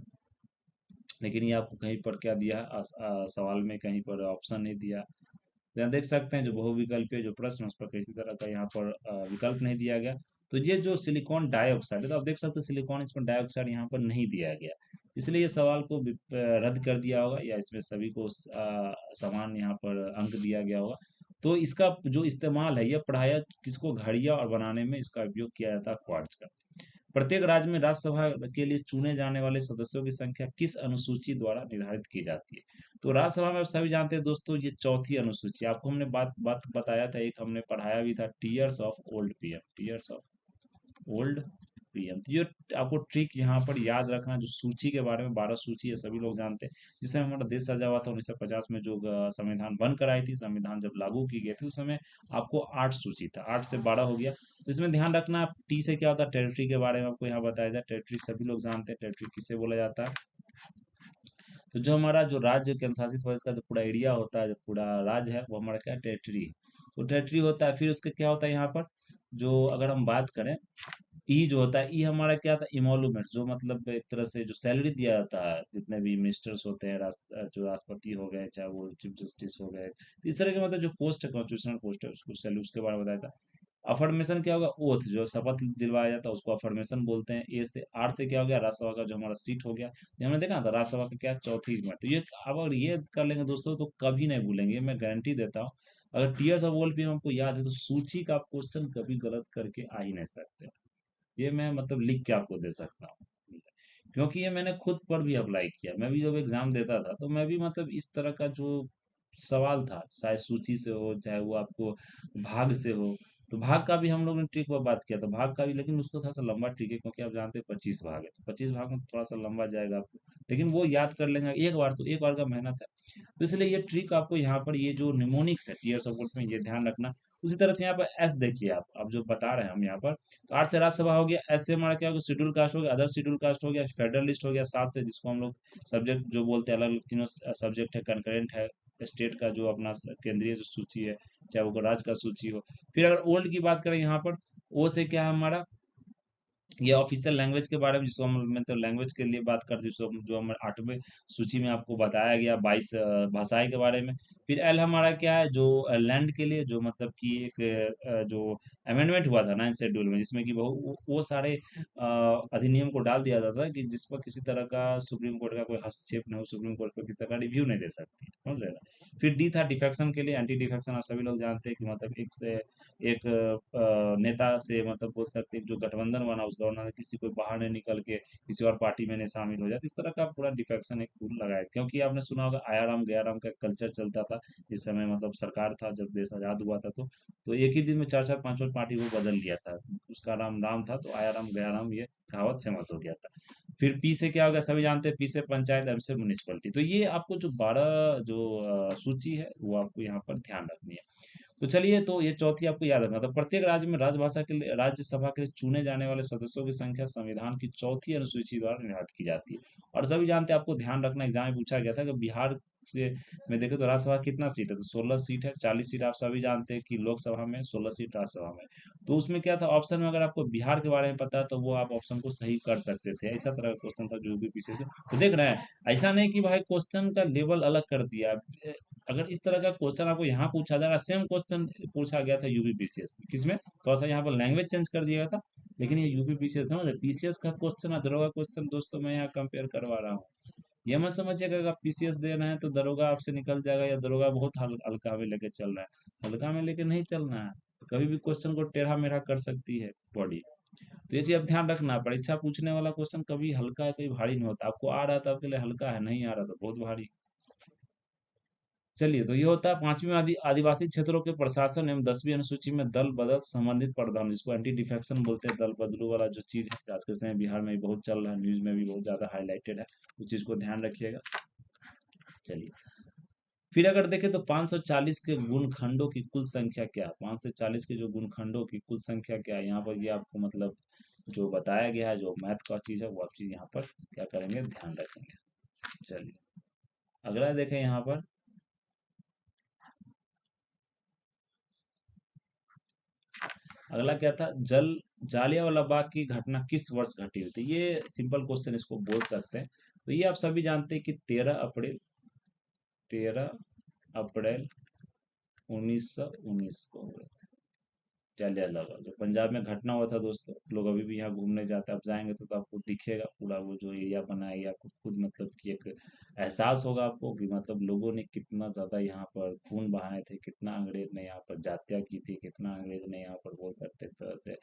लेकिन ये आपको कहीं पर क्या दिया है, सवाल में कहीं पर ऑप्शन नहीं दिया। तो यहाँ देख सकते हैं जो बहुविकल्पीय जो प्रश्न उस पर किसी तरह का यहाँ पर विकल्प नहीं दिया गया। तो ये जो सिलिकॉन डाइऑक्साइड है, तो आप देख सकते हैं सिलिकॉन इसमें डाइऑक्साइड यहाँ पर नहीं दिया गया, इसलिए ये सवाल को रद्द कर दिया होगा, या इसमें सभी को समान यहाँ पर अंक दिया गया होगा। तो इसका जो इस्तेमाल है, यह पढ़ाया किसको, घड़ियां और बनाने में इसका उपयोग किया जाता है क्वार्ट्ज का। प्रत्येक राज्य में राज्यसभा के लिए चुने जाने वाले सदस्यों की संख्या किस अनुसूची द्वारा निर्धारित की जाती है? तो राज्यसभा में आप सभी जानते हैं दोस्तों, ये चौथी अनुसूची, आपको हमने बात बात बताया था, एक हमने पढ़ाया भी था, tears of old PM, tears of old PM. तो ये आपको ट्रिक यहाँ पर याद रखना, जो सूची के बारे में 12 सूची है, सभी लोग जानते हैं, जिसमें हमारा देश सजा हुआ था 1950 में, जो संविधान बनकर आई थी, संविधान जब लागू की गई थी उस समय आपको 8 सूची था, 8 से 12 हो गया। तो इसमें ध्यान रखना, टी से क्या होता है, टेरिटरी के बारे में आपको यहाँ बताया जाए। टेरिटरी सभी लोग जानते हैं, टेरिटरी किसे बोला जाता है। तो जो हमारा जो राज्य केंद्र शासित प्रदेश का जो पूरा एरिया होता है, जो पूरा राज्य है, वो हमारा क्या, टेरिटरी। तो टेरिटरी होता है, फिर उसके क्या होता है यहाँ पर, जो अगर हम बात करें, ई जो होता है, ई हमारा क्या था, इमोलूमेंट, जो मतलब एक तरह से जो सैलरी दिया जाता है, जितने भी मिनिस्टर्स होते हैं, जो राष्ट्रपति हो गए, चाहे वो चीफ जस्टिस हो गए, तो इस तरह के मतलब जो पोस्ट है, कॉन्स्टिट्यूशनल पोस्ट है, उसको सैलरी, उसके बारे में बताया था। अफर्मेशन क्या होगा, ओथ, जो शपथ दिलवाया जाता है उसको अफर्मेशन बोलते हैं। ए से, आर से क्या हो गया, राज्यसभा का जो हमारा सीट हो गया, ये हमने देखा ना था, राज्यसभा का क्या, चौथी में। तो ये अब अगर ये कर लेंगे दोस्तों तो कभी नहीं भूलेंगे, मैं गारंटी देता हूँ। अगर टीयर्स ऑफ वोल्ड पीएम हमको याद है, तो सूची का आप क्वेश्चन कभी गलत करके आ ही नहीं सकते। ये मैं मतलब लिख के आपको दे सकता हूँ, क्योंकि ये मैंने खुद पर भी अप्लाई किया। मैं भी जब एग्जाम देता था तो मैं भी मतलब इस तरह का जो सवाल था, चाहे सूची से हो, चाहे वो आपको भाग से हो, तो भाग का भी हम लोग ने ट्रिक पर बात किया था, भाग का भी, लेकिन उसको थोड़ा सा लंबा ट्रिक है, क्योंकि आप जानते हैं 25 भाग है, तो 25 भाग में थोड़ा सा लंबा जाएगा आपको, लेकिन वो याद कर लेंगे एक बार, तो एक बार का मेहनत है। तो इसलिए ये ट्रिक आपको यहाँ पर, ये जो निमोनिक्स है टीयर सपोर्ट में, ये ध्यान रखना। उसी तरह से यहाँ पर एस देखिए, आप अब जो बता रहे हैं हम यहाँ पर, तो 8 से राज्यसभा हो गया, एस से हमारा क्या हो गया, शेड्यूल कास्ट हो गया, अदर शेड्यूल कास्ट हो गया, फेडरलिस्ट हो गया, 7 से जिसको हम लोग सब्जेक्ट जो बोलते हैं, अलग अलग तीनों सब्जेक्ट है, कंकरेंट है, स्टेट का जो अपना केंद्रीय जो सूची है, चाहे वो राज्य का सूची हो। फिर अगर ओल्ड की बात करें यहाँ पर, ओ से क्या है हमारा, ये ऑफिशियल लैंग्वेज के बारे में, जिसको हम मतलब लैंग्वेज के लिए बात करते हैं, जो हम 8वें सूची में आपको बताया गया, 22 भाषाएं के बारे में। फिर एल हमारा क्या है, जो लैंड के लिए, जो मतलब कि एक जो अमेंडमेंट हुआ था 9 शेड्यूल में, जिसमें कि वो सारे अधिनियम को डाल दिया जाता है कि जिस पर किसी तरह का सुप्रीम कोर्ट का कोई हस्तक्षेप नहीं हो, सुप्रीम कोर्ट पर किसी तरह का रिव्यू नहीं दे सकती, समझ रहे ना। फिर डी था डिफेक्शन के लिए, एंटी डिफेक्शन, आप सभी लोग जानते हैं कि मतलब एक से एक नेता से मतलब बोल सकते हैं, जो गठबंधन बना उस गवर्नर किसी को बाहर नहीं निकल के किसी और पार्टी में नहीं शामिल हो जाते, इस तरह का पूरा डिफेक्शन एक रूल लगाया, क्योंकि आपने सुना होगा आयाराम गयाराम का कल्चर चलता था इस समय, मतलब सरकार था जब देश आजाद हुआ था, तो एक ही दिन में चार चार पांच पांच पार्टी को बदल लिया था, उसका नाम राम था, तो आयाराम गयाराम ये कहावत फेमस हो गया था। फिर पी से क्या हो गया, सभी जानते हैं, पी से पंचायत, एम से म्यूनिसिपलिटी। तो ये आपको जो 12 जो सूची है, वो आपको यहाँ पर ध्यान रखनी है। तो चलिए, तो ये चौथी आपको याद रखना था, प्रत्येक राज्य में राजभाषा के लिए, राज्यसभा के लिए चुने जाने वाले सदस्यों की संख्या संविधान की चौथी अनुसूची द्वारा निर्धारित की जाती है। और सभी जानते हैं, आपको ध्यान रखना, एग्जाम में पूछा गया था कि बिहार से में देखें तो राज्यसभा कितना सीट है, तो 16 सीट है, 40 सीट आप सभी जानते हैं कि लोकसभा में, 16 सीट राज्यसभा में। तो उसमें क्या था ऑप्शन में, अगर आपको बिहार के बारे में पता है तो वो आप ऑप्शन को सही कर सकते थे, ऐसा तरह का क्वेश्चन था जो भी पीछे से। तो देख रहे हैं, ऐसा नहीं कि भाई क्वेश्चन का लेवल अलग कर दिया। अगर इस तरह का क्वेश्चन आपको यहाँ पूछा जाएगा, सेम क्वेश्चन पूछा गया था यूपीपीसीएस, किसमें थोड़ा सा यहाँ पर लैंग्वेज चेंज कर दिया गया था, लेकिन ये यूपीपीसीएस, समझ रहे, पीसीएस का क्वेश्चन और दरोगा क्वेश्चन दोस्तों मैं यहाँ कंपेयर करवा रहा हूँ। ये मत समझिएगा कि आप पीसीएस दे रहे हैं तो दरोगा आपसे निकल जाएगा, या दरोगा बहुत हल्का में लेके चल रहा है, हल्का में लेके नहीं चलना है, कभी भी क्वेश्चन को टेढ़ा मेढ़ा कर सकती है बॉडी। तो ये चीज अब ध्यान रखना, परीक्षा पूछने वाला क्वेश्चन कभी हल्का है, कभी भारी नहीं होता, आपको आ रहा था आपके लिए हल्का है, नहीं आ रहा था बहुत भारी। चलिए, तो ये होता है 5वीं में आदिवासी क्षेत्रों के प्रशासन एवं 10वीं अनुसूची में दल बदल संबंधित प्रावधान, जिसको एंटी डिफेक्शन बोलते हैं, दल बदलू वाला जो चीज है, आज के समय बिहार में भी बहुत चल रहा है, न्यूज में भी बहुत ज्यादा हाईलाइटेड है, उस चीज को ध्यान रखिएगा। चलिए, फिर अगर देखें तो 540 के गुणखंडों की कुल संख्या क्या है, 540 के जो गुणखंडों की कुल संख्या क्या है, यहाँ पर ये आपको मतलब जो बताया गया है, जो मैथ का चीज है, वो आप चीज यहाँ पर क्या करेंगे, ध्यान रखेंगे। चलिए, अगला देखें यहाँ पर, अगला क्या था, जालियांवाला बाग की घटना किस वर्ष घटी हुई थी, ये सिंपल क्वेश्चन इसको बोल सकते हैं। तो ये आप सभी जानते हैं कि 13 अप्रैल, 13 अप्रैल 1919 को हुए थे। जालियांवाला बाग जो पंजाब में घटना हुआ था दोस्तों, लोग अभी भी यहाँ घूमने जाते हैं। आप जाएंगे तो आपको दिखेगा पूरा वो जो एरिया बना है, या आपको खुद मतलब कि एक एहसास होगा आपको कि मतलब लोगों ने कितना ज्यादा यहाँ पर खून बहाए थे, कितना अंग्रेज ने यहाँ पर जात्या की थी, कितना अंग्रेज ने यहाँ पर बोल सकते हैं एक तरह से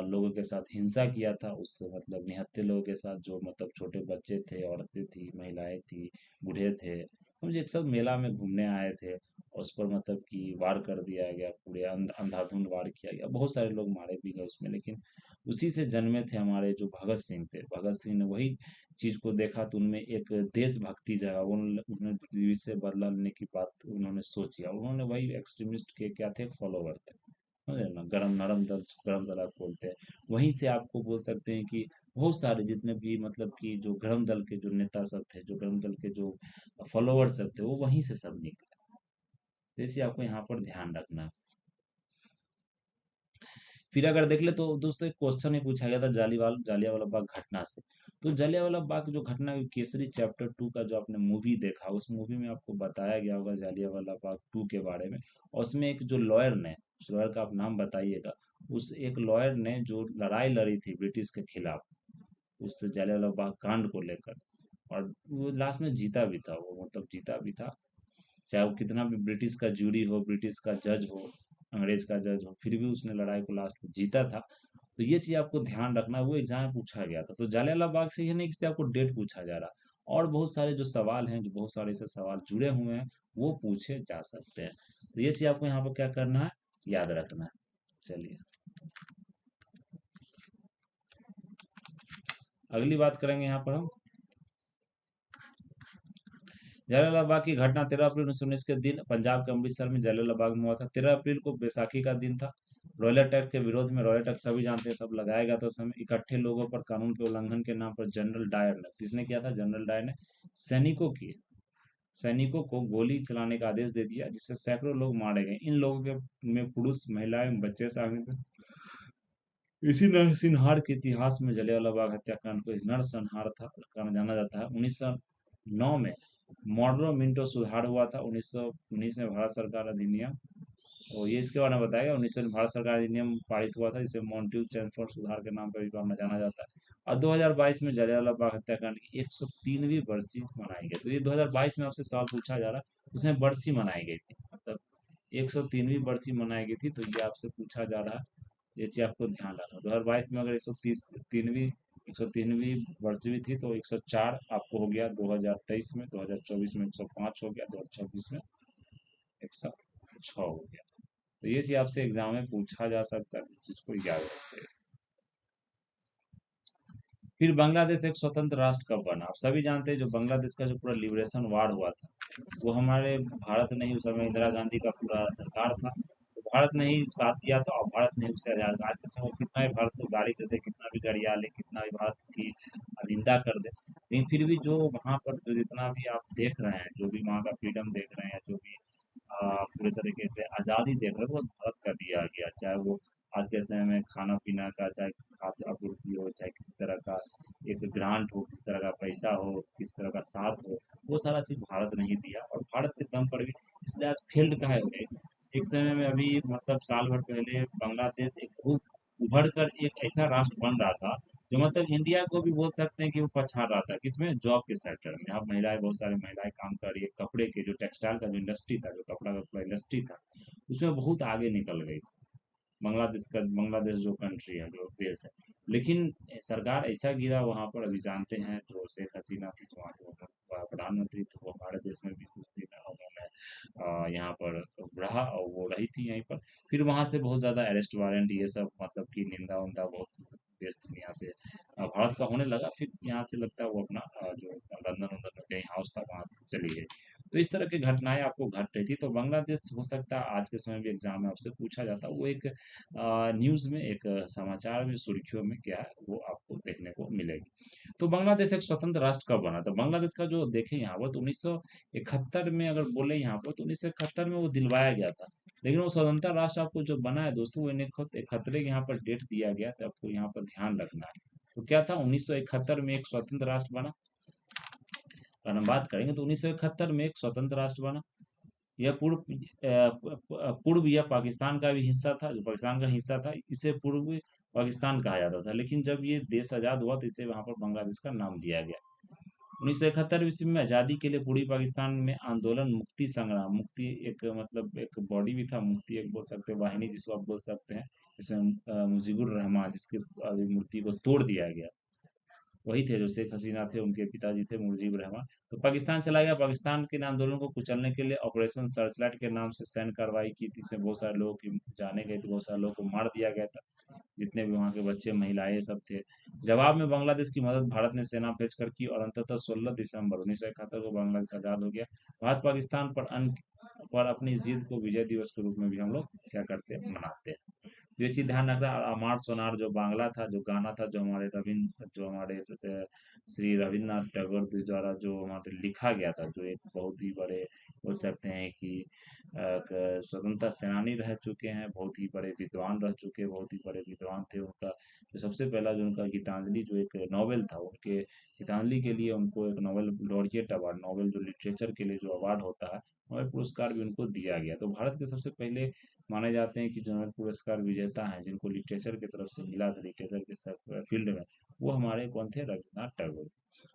लोगों के साथ हिंसा किया था, उस मतलब निहत्थे लोगों के साथ, जो मतलब छोटे बच्चे थे, औरतें थी, महिलाएं थी, बूढ़े थे, हम एक सब मेला में घूमने आए थे। और उस पर मतलब कि वार कर दिया गया, पूरे अंधाधुंध वार किया गया, बहुत सारे लोग मारे भी गए उसमें। लेकिन उसी से जन्मे थे हमारे जो भगत सिंह थे। भगत सिंह ने वही चीज को देखा तो उनमें एक देशभक्ति जगा, उन्होंने पृथ्वी से बदला लेने की बात उन्होंने सोची, और उन्होंने वही एक्सट्रीमिस्ट के क्या थे, फॉलोवर थे, समझे ना। गरम दल आप बोलते हैं। वहीं से आपको बोल सकते हैं कि बहुत सारे जितने भी मतलब कि जो गरम दल के जो नेता सब थे, जो गरम दल के जो फॉलोवर सब थे, वो वहीं से सब निकले। तो इसलिए आपको यहाँ पर ध्यान रखना है। फिर अगर देख ले तो दोस्तों एक क्वेश्चन ही पूछा गया था जालियांवाला बाग घटना से। तो जालियांवाला बाग जो घटना केसरी चैप्टर 2 का जो आपने मूवी देखा, उस मूवी में आपको बताया गया होगा जालियांवाला बाग 2 के बारे में। और उसमें एक जो लॉयर ने, उस लॉयर का आप नाम बताइएगा, उस एक लॉयर ने जो लड़ाई लड़ी थी ब्रिटिश के खिलाफ, उस जालियांवाला बाग कांड को लेकर, और वो लास्ट में जीता भी था, वो मतलब जीता भी था। चाहे वो कितना भी ब्रिटिश का जूरी हो, ब्रिटिश का जज हो, अंग्रेज का जज हो, फिर भी उसने लड़ाई को लास्ट में जीता था। तो ये चीज आपको ध्यान रखना, वो एग्जाम में पूछा गया था। तो जालियांवाला बाग से ये नहीं कि आपको डेट पूछा जा रहा, और बहुत सारे जो सवाल हैं, जो बहुत सारे से सवाल जुड़े हुए हैं, वो पूछे जा सकते हैं। तो ये चीज आपको यहाँ पर क्या करना है, याद रखना है। चलिए अगली बात करेंगे यहाँ पर हम। जालियांवाला बाग की घटना 13 अप्रैल 1919 के दिन पंजाब के अमृतसर में जालियांवाला बाग में हुआ था। 13 अप्रैल को बैसाखी का दिन था। रॉयलेट एक्ट के विरोध में, रॉयलेट एक्ट सभी जानते हैं, सब लगाया गया था उस समय। इकट्ठे लोगों पर कानून के उल्लंघन के नाम पर जनरल डायर ने, किसने किया था, जनरल डायर ने सैनिकों की सैनिकों को गोली चलाने का आदेश दे दिया, जिससे सैकड़ों लोग मारे गए। इन लोगों के में पुरुष, महिलाएं, बच्चे शामिल थे। इसी नरसंहार के इतिहास में जलियांवाला बाग हत्याकांड को नरसंहार था कारण जाना जाता है। 1909 में मॉडर्न मिंटो सुधार हुआ था। 1919 में भारत सरकार अधिनियम, और ये इसके बारे में बताएगा, 1900 में भारत सरकार अधिनियम पारित हुआ था, जिसे मॉन्ट्यूल चैम्फोर्ड सुधार के नाम पर भी जाना जाता है। और 2022 में जलियांवाला बाग हत्याकांड की 103वीं बरसी मनाई गई। तो ये 2022 में आपसे सवाल पूछा जा रहा है, उसमें बरसी मनाई गई थी, मतलब 103वीं बरसी मनाई गई थी, तो ये आपसे पूछा जा रहा है। ये चीज आपको ध्यान रखना। 2022 में अगर 103वीं वर्ष भी थी, तो 104 आपको हो गया 2023 में, 2024 में 105 हो गया, 2026 में 106 हो गया। तो ये चीज आपसे एग्जाम में पूछा जा सकता है, इस चीज को याद रखिए। फिर बांग्लादेश एक स्वतंत्र राष्ट्र कब बना, आप सभी जानते हैं। जो बांग्लादेश का जो पूरा लिबरेशन वार हुआ था, वो हमारे भारत ने ही, उस समय इंदिरा गांधी का पूरा सरकार था, तो भारत ने ही साथ दिया था, और भारत ने उसे आजाद। आज के समय कितना भी भारत को गाली कर दे, कितना भी गरिया ले, कितना भी भारत की निंदा कर दे, लेकिन फिर भी जो वहाँ पर जो जितना भी आप देख रहे हैं, जो भी वहाँ का फ्रीडम देख रहे हैं, जो भी पूरे तरीके से आज़ादी देख रहे हैं, वो भारत का दिया गया। चाहे वो आज के समय में खाना पीना का, चाहे खाद्य आपूर्ति हो, चाहे किसी तरह का एक ग्रांट हो, किसी तरह का पैसा हो, किसी तरह का साथ हो, वो सारा चीज भारत नहीं दिया, और भारत के दम पर भी। इसलिए आज फील्ड का है हो गई। एक समय में अभी मतलब साल भर पहले बांग्लादेश एक बहुत उभर कर एक ऐसा राष्ट्र बन रहा था, जो मतलब इंडिया को भी बोल सकते हैं कि वो पछाड़ रहा था, किसमें, जॉब के सेक्टर में। अब महिलाएं, बहुत सारी महिलाएं काम कर रही है, कपड़े के जो टेक्सटाइल का जो इंडस्ट्री था, जो कपड़ा का पूरा इंडस्ट्री था, उसमें बहुत आगे निकल गई। बांग्लादेश जो कंट्री है, जो देश है। लेकिन सरकार ऐसा गिरा वहां पर, अभी जानते हैं, जो शेख हसीना थी, जो वहाँ की प्रधानमंत्री थी, वो हमारे देश में भी कुछ दिन उन्होंने यहाँ पर रहा, और वो रही थी यहीं पर। फिर वहां से बहुत ज्यादा अरेस्ट वारंट, ये सब मतलब कि निंदा उंदा बहुत देश दुनिया से भारत का होने लगा। फिर यहाँ से लगता है वो अपना जो लंदन वंदन में कहीं हाउस था, वहां चली गई। तो इस तरह की घटनाएं आपको घट रही थी। तो बांग्लादेश हो सकता है आज के समय भी एग्जाम में आपसे पूछा जाता है, वो एक न्यूज में, एक समाचार में, सुर्खियों में क्या है, वो आपको देखने को मिलेगी। तो बांग्लादेश एक स्वतंत्र राष्ट्र कब बना, तो बांग्लादेश का जो देखें यहाँ पर, तो 1971 में अगर बोले यहाँ पर, तो 1971 में वो दिलवाया गया था। लेकिन वो स्वतंत्र राष्ट्र आपको जो बना है दोस्तों, वो 1971 के यहाँ पर डेट दिया गया, तो आपको यहाँ पर ध्यान रखना है। तो क्या था, 1971 में एक स्वतंत्र राष्ट्र बना। अगर हम बात करेंगे तो 1971 में एक स्वतंत्र राष्ट्र बना। यह पूर्व यह पाकिस्तान का भी हिस्सा था, जो पाकिस्तान का हिस्सा था इसे पूर्व पाकिस्तान कहा जाता था, लेकिन जब ये देश आजाद हुआ तो इसे वहां पर बांग्लादेश का नाम दिया गया। 1971 ईस्वी में आजादी के लिए पूर्वी पाकिस्तान में आंदोलन, मुक्ति संग्राम, मुक्ति एक मतलब एक बॉडी भी था, मुक्ति एक बोल सकते हैं वाहिनी जिसको आप बोल सकते हैं, इसमें मुजीबुर रहमान जिसके मूर्ति को तोड़ दिया गया, वही थे जो शेख हसीना थे, उनके पिताजी थे मुजीब रहमान। तो पाकिस्तान चला गया, पाकिस्तान के इन आंदोलनों को कुचलने के लिए ऑपरेशन सर्चलाइट के नाम से सैन्य कार्रवाई की थी, इसमें बहुत सारे लोगों की जाने गए थे, बहुत सारे लोगों को मार दिया गया था, जितने भी वहाँ के बच्चे महिलाएं सब थे। जवाब में बांग्लादेश की मदद भारत ने सेना भेजकर की और अंततः 16 दिसंबर 1971 को बांग्लादेश आजाद हो गया। भारत पाकिस्तान पर अपनी इस जीत को विजय दिवस के रूप में भी हम लोग क्या करते हैं, मनाते हैं। ये चीज ध्यान रखना। और अमार सोनार जो बांग्ला था, जो गाना था, जो हमारे जैसे श्री रविन्द्रनाथ टैगोर जी द्वारा जो हमारे लिखा गया था, जो एक बहुत ही बड़े बोल सकते हैं कि स्वतंत्रता सेनानी रह चुके हैं, बहुत ही बड़े विद्वान रह चुके, बहुत ही बड़े विद्वान थे। उनका जो सबसे पहला जो उनका गीतांजलि जो एक नॉवेल था, उनके गीतांजलि के लिए उनको एक नोबेल लॉरिएट अवार्ड, नोबेल जो लिटरेचर के लिए जो अवार्ड होता है, नोबेल पुरस्कार भी उनको दिया गया। तो भारत के सबसे पहले माने जाते हैं कि जो नोबेल पुरस्कार विजेता हैं, जिनको लिटरेचर की तरफ से मिला था, लिटरेचर के फील्ड में, वो हमारे कौन थे, रविन्द्रनाथ टैगोर।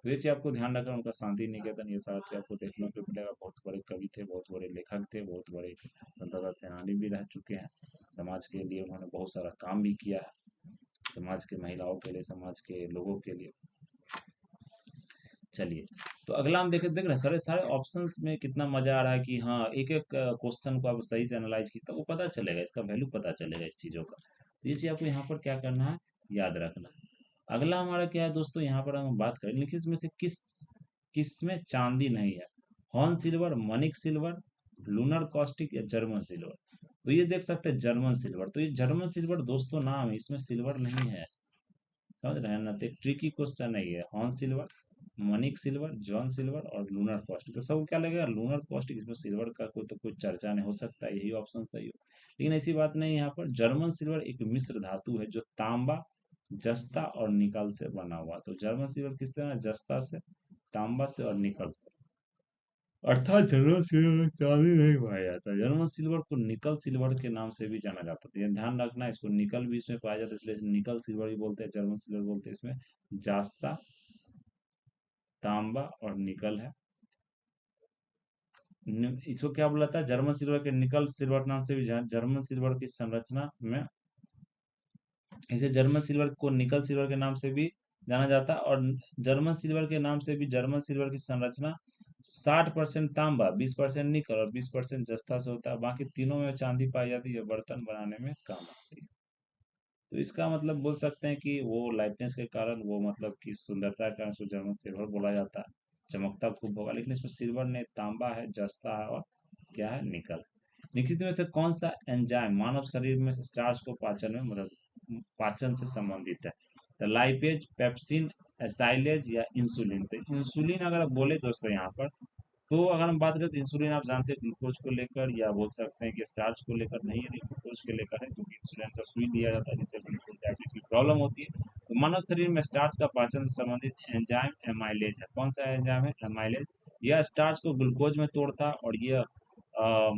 तो ये चीज आपको ध्यान रखना, उनका शांति निकेतन, ये सारा चीज आपको देखने को मिलेगा। बहुत बड़े कवि थे, बहुत बड़े लेखक थे, बहुत बड़े स्वतंत्रता सेनानी भी रह चुके हैं। समाज के लिए उन्होंने बहुत सारा काम भी किया है, समाज के महिलाओं के लिए, समाज के लोगों के लिए। चलिए, तो अगला हम देख रहे हैं, सारे सारे ऑप्शंस में कितना मजा आ रहा है कि हाँ, एक एक क्वेश्चन को आप सही से एनालाइज की तो वो पता चलेगा, इसका वैल्यू पता चलेगा इस चीजों का। तो ये चीज आपको यहाँ पर क्या करना है, याद रखना। अगला हमारा क्या है दोस्तों, यहाँ पर हम बात करें निम्नलिखित में से किस किस में चांदी नहीं है। हॉर्न सिल्वर, मनिक सिल्वर, लूनर कॉस्टिक या जर्मन सिल्वर। तो ये देख सकते हैं जर्मन सिल्वर, तो ये जर्मन सिल्वर दोस्तों नाम है, इसमें सिल्वर नहीं है, समझ रहे हैं ना। तो एक ट्रिकी क्वेश्चन है ये, हॉर्न सिल्वर, मनिक सिल्वर, जॉन सिल्वर और लूनर कॉस्टिक। तो सब क्या लगेगा, लूनर कॉस्टिक, इसमें सिल्वर का कोई तो कोई चर्चा नहीं, हो सकता है यही ऑप्शन सही हो, लेकिन ऐसी बात नहीं है। यहाँ पर जर्मन सिल्वर एक मिश्र धातु है जो तांबा, जस्ता और निकल से बना हुआ। तो जर्मन सिल्वर किस तरह, जस्ता से, तांबा से और निकल से। अर्थात जर्मन सिल्वर में चांदी नहीं पाया जाता, जर्मन सिल्वर को निकल सिल्वर के नाम से भी जाना जाता है। तो ये ध्यान रखना, इसको निकल भी इसमें पाया जाता है, इसलिए इसे निकल सिल्वर भी बोलते हैं, जर्मन सिल्वर बोलते हैं। इसमें जास्ता, तांबा और निकल है। इसको क्या बोला था, जर्मन सिल्वर के निकल सिल्वर नाम से भी जर्मन सिल्वर की संरचना में, इसे जर्मन सिल्वर को निकल सिल्वर के नाम से भी जाना जाता है। और जर्मन सिल्वर के नाम से भी जर्मन सिल्वर की संरचना 60% तांबा, 20% निकल और 20% जस्ता से होता है। बाकी तीनों में चांदी पाई जाती है, बर्तन बनाने में काम आती है। तो इसका मतलब बोल सकते हैं कि वो लाइटनेस के कारण, वो मतलब कि सुंदरता के कारण उसको जर्मन सिल्वर बोला जाता है, चमकता खूब होगा। लेकिन इसमें सिल्वर ने, तांबा है, जस्ता है और क्या है, निकल। निम्नलिखित में से कौन सा एंजाइम मानव शरीर में स्टार्च को पाचन में मदद, पाचन से संबंधित है। तो लाइपेज, पेप्सिन, एसाइलेज या इंसुलिन। तो इंसुलिन अगर आप बोले दोस्तों यहाँ पर, तो अगर हम बात करें तो इंसुलिन आप जानते हैं ग्लूकोज को लेकर, या बोल सकते हैं कि स्टार्च को लेकर नहीं है, ग्लूकोज के लेकर है, क्योंकि इंसुलिन का सुई दिया जाता है जिससे बिल्कुल डायबिटीज की प्रॉब्लम होती है। तो मानव शरीर में स्टार्च का पाचन से संबंधित एंजाइम एमाइलेज है। कौन सा एंजाइम है, एमाइलेज। यह स्टार्च को ग्लूकोज में तोड़ता है और यह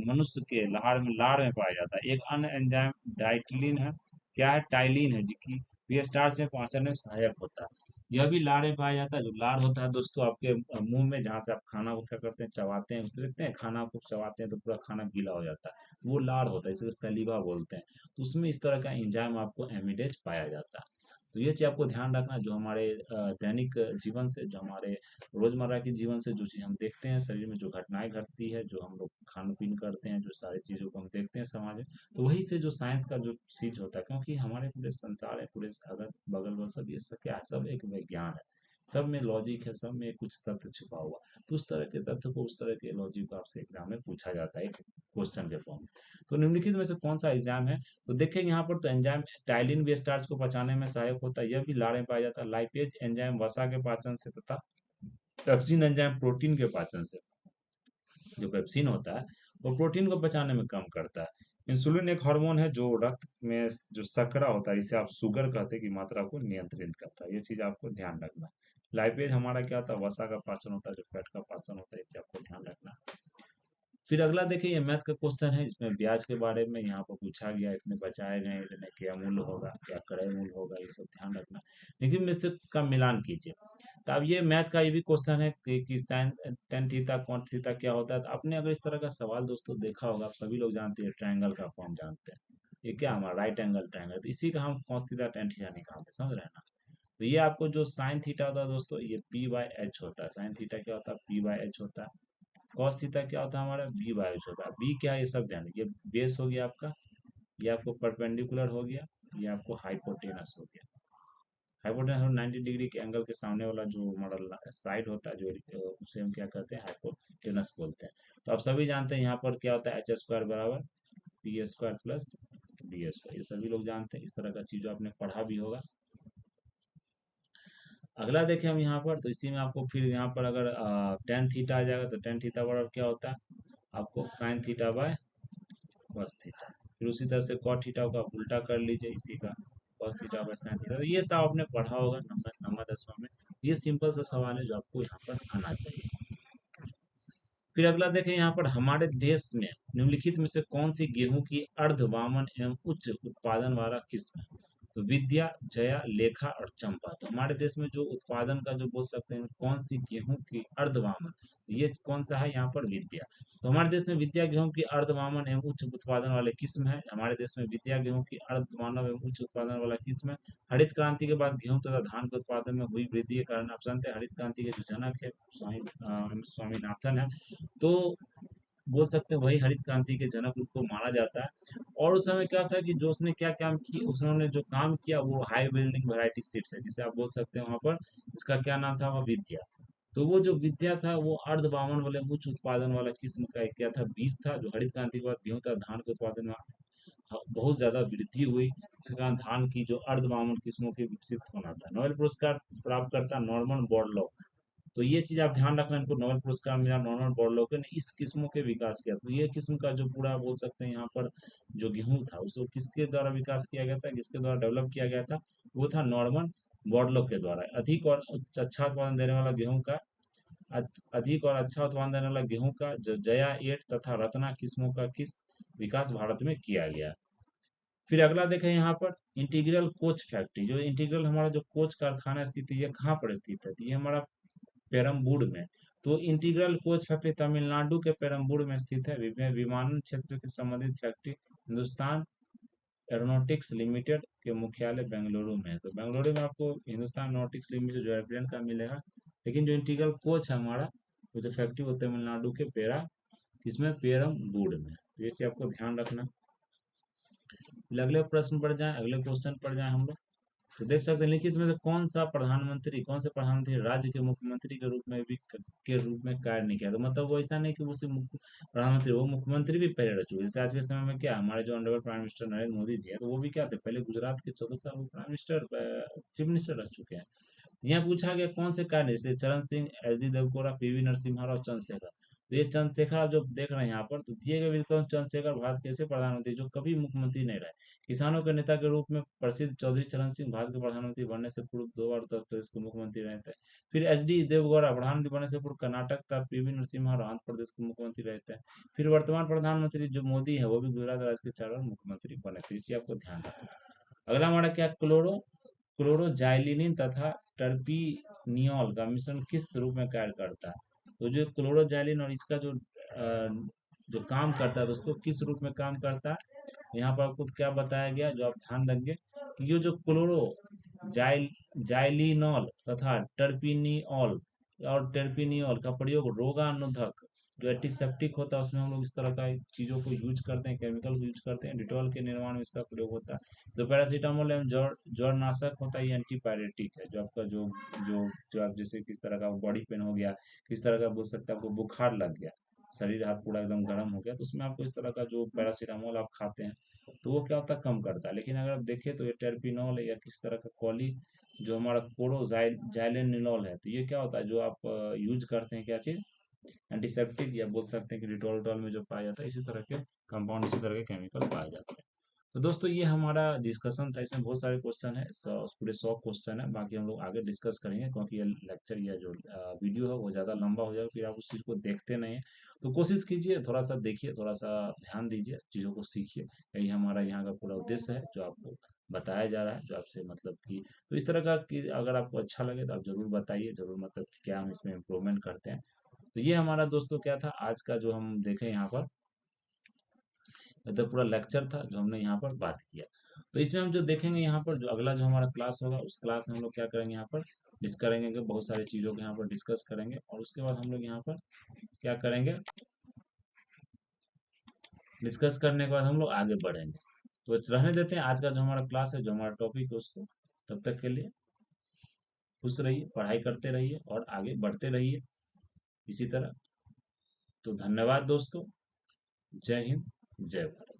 मनुष्य के लार में पाया जाता है। एक अन्य एंजाइम डाइटिलिन है, क्या है, टाइलिन है, जिसकी यह स्टार्च में पाचन में सहायक होता है। यह भी लार में पाया जाता है। जो लार होता है दोस्तों आपके मुंह में, जहाँ से आप खाना को क्या करते हैं, चबाते हैं, तो देखते हैं खाना को चबाते हैं तो पूरा खाना गीला हो जाता है, तो वो लार होता है, इसे सलीवा बोलते हैं। तो उसमें इस तरह का एंजाइम आपको एमिडेज पाया जाता है। तो ये चीज आपको ध्यान रखना, जो हमारे दैनिक जीवन से, जो हमारे रोजमर्रा के जीवन से जो चीज हम देखते हैं, शरीर में जो घटनाएं घटती है, जो हम लोग खान पीन करते हैं, जो सारी चीजों को हम देखते हैं समाज में, तो वही से जो साइंस का जो चीज होता है, क्योंकि हमारे पूरे संसार है, पूरे अगल बगल में सब, ये सब क्या है, सब एक विज्ञान है, सब में लॉजिक है, सब में कुछ तथ्य छुपा हुआ। तो उस तरह के तथ्य को, उस तरह के लॉजिक को आपसे एग्जाम में पूछा जाता है क्वेश्चन के फॉर्म में। तो निम्नलिखित में से कौन सा एग्जाम है, तो देखेंगे यहाँ पर, तो एंजाइम टाइलिन भी स्टार्च को पचाने में सहायक होता है, यह भी लार में पाया जाता है। लाइपेज एंजाइम वसा के पाचन से, तथा पेप्सिन एंजाइम प्रोटीन के पाचन से। जो पेप्सिन होता है वो प्रोटीन को पचाने में काम करता है। इंसुलिन एक हार्मोन है जो रक्त में जो शर्करा होता है, इसे आप शुगर कहते हैं, की मात्रा को नियंत्रित करता है। ये चीज आपको ध्यान रखना है। लाइपेज हमारा क्या होता है, वसा का पाचन होता है, जो फैट का पाचन होता है, ये चीज आपको ध्यान रखना है। फिर अगला देखिए, ये मैथ का क्वेश्चन है, इसमें ब्याज के बारे में यहाँ पर पूछा गया, इतने बचाए गए, इतने क्या मूल्य होगा, क्या क्रय मूल्य होगा, ये सब ध्यान रखना। लेकिन में से का मिलान कीजिए। तो अब ये मैथ का ये भी क्वेश्चन है कि sine tan theta cot theta क्या होता है। तो आपने अगर इस तरह का सवाल दोस्तों देखा होगा, आप सभी लोग जानते हैं ट्रायंगल का फॉर्म जानते हैं, ये क्या हमारा राइट एंगल ट्रायंगल, तो इसी का हम कॉस थीटा टेन थीटा निकालते हैं, समझ रहे हैं ना। तो ये आपको जो साइन थीटा होता है दोस्तों, ये पी बाय एच होता है। साइन थीटा क्या होता है, पी बाय एच होता है। कॉस थीटा क्या होता है हमारा, बी बाय एच होता है। बी क्या है, ये सब ध्यान, ये बेस हो गया आपका, ये आपको परपेंडिकुलर हो गया, ये आपको हाइपोटेनस हो गया। हाइपोटेनस 90 डिग्री के एंगल के सामने वाला जो हमारा साइड होता है, जो उसे हम क्या कहते हैं, हाइपोटेनस बोलते हैं। तो आप सभी जानते हैं यहाँ पर क्या होता है, एच स्क्वायर बराबर P square plus B square, ये सभी लोग जानते हैं, इस तरह का चीज आपने पढ़ा भी होगा। अगला देखें हम यहाँ पर, तो इसी में आपको फिर यहाँ पर अगर टेन थीटा आ जाएगा, तो टेन थीटा बराबर क्या होता है आपको, sine theta by cos theta. फिर उसी तरह से कॉट थीटा का आप उल्टा कर लीजिए, इसी का cos theta by sine theta. तो ये सब आपने पढ़ा होगा नंबर नंबर 10वां में। ये सिंपल सा सवाल है जो आपको यहाँ पर आना चाहिए। फिर अगला देखें यहाँ पर, हमारे देश में निम्नलिखित में से कौन सी गेहूं की अर्धवामन एवं उच्च उत्पादन वाला किस्म है। तो विद्या, जया, लेखा और चंपा। तो हमारे देश में जो उत्पादन का जो बोल सकते हैं, कौन सी गेहूं की अर्धवामन, ये कौन सा है यहाँ पर, विद्या। तो हमारे देश में विद्या गेहूं की अर्धवामन एवं उच्च उत्पादन वाले किस्म है। हमारे देश में विद्या गेहूं की अर्धमानव एवं उच्च उत्पादन वाला किस्म है। हरित क्रांति के बाद गेहूं तथा धान के उत्पादन में हुई वृद्धि के कारण आप जानते हैं, हरित क्रांति के जो जनक है स्वामीनाथन है, तो बोल सकते हैं वही हरित क्रांति के जनक उनको माना जाता है। और उस समय क्या था कि जो उसने क्या काम की, उसने जो काम किया वो हाई बिल्डिंग वैरायटी सीड्स है, जिसे आप बोल सकते हैं वहां पर, इसका क्या नाम था, वह विद्या। तो वो जो विद्या था वो अर्धबावन वाले उच्च उत्पादन वाला किस्म का एक क्या था, बीज था, जो हरित क्रांति के बाद गेहूं तथा धान के उत्पादन में बहुत ज्यादा वृद्धि हुई। इसके कारण धान की जो अर्धबावन किस्मों के विकसित होना था। नोबेल पुरस्कार प्राप्त करता नॉर्मन बोरलॉग। तो ये चीज आप ध्यान रखना, इनको नोबेल पुरस्कार मिला नॉर्मन बोरलॉग ने इस किस्मों के विकास किया। तो ये किस्म का जो पूरा बोल सकते हैं यहाँ पर जो गेहूं था, उसको किसके द्वारा विकास किया गया था, किसके द्वारा डेवलप किया गया था, वो था नॉर्मन बोरलॉग के द्वारा। अधिक और अच्छा उत्पादन देने वाला गेहूं का अधिक और अच्छा उत्पादन देने वाला गेहूं का जया एट तथा रत्ना किस्मों का किस विकास भारत में किया गया। फिर अगला देखें यहाँ पर, इंटीग्रल कोच फैक्ट्री, जो इंटीग्रल हमारा जो कोच कारखाना स्थित है, ये कहाँ पर स्थित है, तो ये हमारा पेरम्बूर में। तो इंटीग्रल कोच फैक्ट्री तमिलनाडु के पेरम्बूर में स्थित है। विमानन क्षेत्र से संबंधित फैक्ट्री हिंदुस्तान एरोनॉटिक्स लिमिटेड के मुख्यालय बेंगलुरु में है। तो बेंगलुरु में आपको हिंदुस्तान एरोनॉटिक्स लिमिटेड जो एयरप्लेन का मिलेगा। लेकिन जो इंटीग्रल कोच है हमारा, वो जो फैक्ट्री वो तमिलनाडु के किसमें, पेरम्बूर में। तो ये चीज आपको ध्यान रखना। फिर अगले प्रश्न पर जाएं, अगले क्वेश्चन पर जाएं हम लोग। तो देख सकते हैं, लिखित में से कौन से प्रधानमंत्री राज्य के मुख्यमंत्री के रूप में भी के रूप में कार्य नहीं किया। तो मतलब वो ऐसा नहीं कि वो सिर्फ प्रधानमंत्री, वो मुख्यमंत्री भी पहले रह चुके। जैसे आज के समय में क्या हमारे जो honourable prime minister Narendra Modi ji है, तो वो भी क्या थे, पहले गुजरात के 14 साल वो प्राइम मिनिस्टर चीफ मिनिस्टर रह चुके हैं। तो यहाँ पूछा गया कौन से कार्य, जैसे Charan Singh, H D Deve Gowda, P V Narasimha Rao, Chandrashekhar. तो ये चंद्रशेखर आप जो देख रहे हैं यहाँ पर, तो दिए गए विकल्प चंद्रशेखर भारत के ऐसे प्रधानमंत्री जो कभी मुख्यमंत्री नहीं रहे। किसानों के नेता के रूप में प्रसिद्ध चौधरी चरण सिंह भारत के प्रधानमंत्री बनने से पूर्व 2 बार उत्तर प्रदेश के मुख्यमंत्री रहे थे। फिर एच डी देवगौड़ा प्रधानमंत्री बनने से पूर्व कर्नाटक का, पीवी नरसिम्हा राव आंध्र प्रदेश के मुख्यमंत्री रहते हैं। फिर वर्तमान प्रधानमंत्री जो मोदी है, वो भी गुजरात राज्य के 4 बार मुख्यमंत्री बने थे। इसे आपको ध्यान रखना। अगला हमारा क्या, क्लोरोजाइलिन तथा टर्पीनियोल का मिश्रण किस रूप में कार्य करता है। तो जो क्लोरोजाइलिन और इसका जो काम करता है दोस्तों, किस रूप में काम करता है, यहाँ पर आपको क्या बताया गया, जो आप ध्यान देंगे कि ये जो क्लोरो जाइलिनॉल तथा टर्पिनियोल का प्रयोग रोगाणुरोधक, जो एंटीसेप्टिक होता है, उसमें हम लोग इस तरह का चीजों को यूज करते हैं, केमिकल को यूज करते हैं। डिटॉल के निर्माण में इसका प्रयोग होता है। जो पैरासीटामोल एवं ज्वर नाशक होता है, ये एंटीपायरेटिक है। जो आपका जो आप जैसे किस तरह का बॉडी पेन हो गया, किस तरह का बोल सकते हैं, आपको बुखार लग गया, शरीर हाथ पूरा एकदम गर्म हो गया, तो उसमें आपको इस तरह का जो पैरासीटामोल आप खाते हैं, तो वो क्या होता है, कम करता है। लेकिन अगर आप देखें तो ये टेर्पिनॉल या किस तरह का कॉली, जो हमारा जाइलेनिनॉल है, तो ये क्या होता है, जो आप यूज करते हैं, क्या चीज, एंटीसेप्टिक, या बोल सकते हैं कि डिटॉल में जो पाया जाता है, इसी तरह के कंपाउंड, इसी तरह के केमिकल पाए जाते हैं। तो दोस्तों ये हमारा डिस्कशन था, इसमें बहुत सारे क्वेश्चन है, पूरे 100 क्वेश्चन है। बाकी हम लोग आगे डिस्कस करेंगे, क्योंकि ये लेक्चर या जो वीडियो है वो ज़्यादा लंबा हो जाएगा, फिर आप उस चीज़ को देखते नहीं हैं। तो कोशिश कीजिए, थोड़ा सा देखिए, थोड़ा सा ध्यान दीजिए, चीज़ों को सीखिए। यही हमारा यहाँ का पूरा उद्देश्य है, जो आपको बताया जा रहा है, जो आपसे मतलब कि तो इस तरह का कि अगर आपको अच्छा लगे तो आप ज़रूर बताइए, ज़रूर मतलब कि क्या हम इसमें इम्प्रूवमेंट करते हैं। तो ये हमारा दोस्तों क्या था आज का जो हम देखें यहाँ पर, मतलब पूरा लेक्चर था जो हमने यहाँ पर बात किया। तो इसमें हम जो देखेंगे यहाँ पर, जो अगला जो हमारा क्लास होगा, उस क्लास में हम लोग क्या करेंगे, यहाँ पर डिस्कस करेंगे कि बहुत सारी चीज़ों को यहाँ पर डिस्कस करेंगे, और उसके बाद हम लोग यहाँ पर क्या करेंगे, डिस्कस करने के बाद हम लोग आगे बढ़ेंगे। तो रहने देते हैं आज का जो हमारा क्लास है, जो हमारा टॉपिक है उसको। तब तक के लिए खुश रहिए, पढ़ाई करते रहिए और आगे बढ़ते रहिए इसी तरह। तो धन्यवाद दोस्तों। जय हिंद, जय भारत।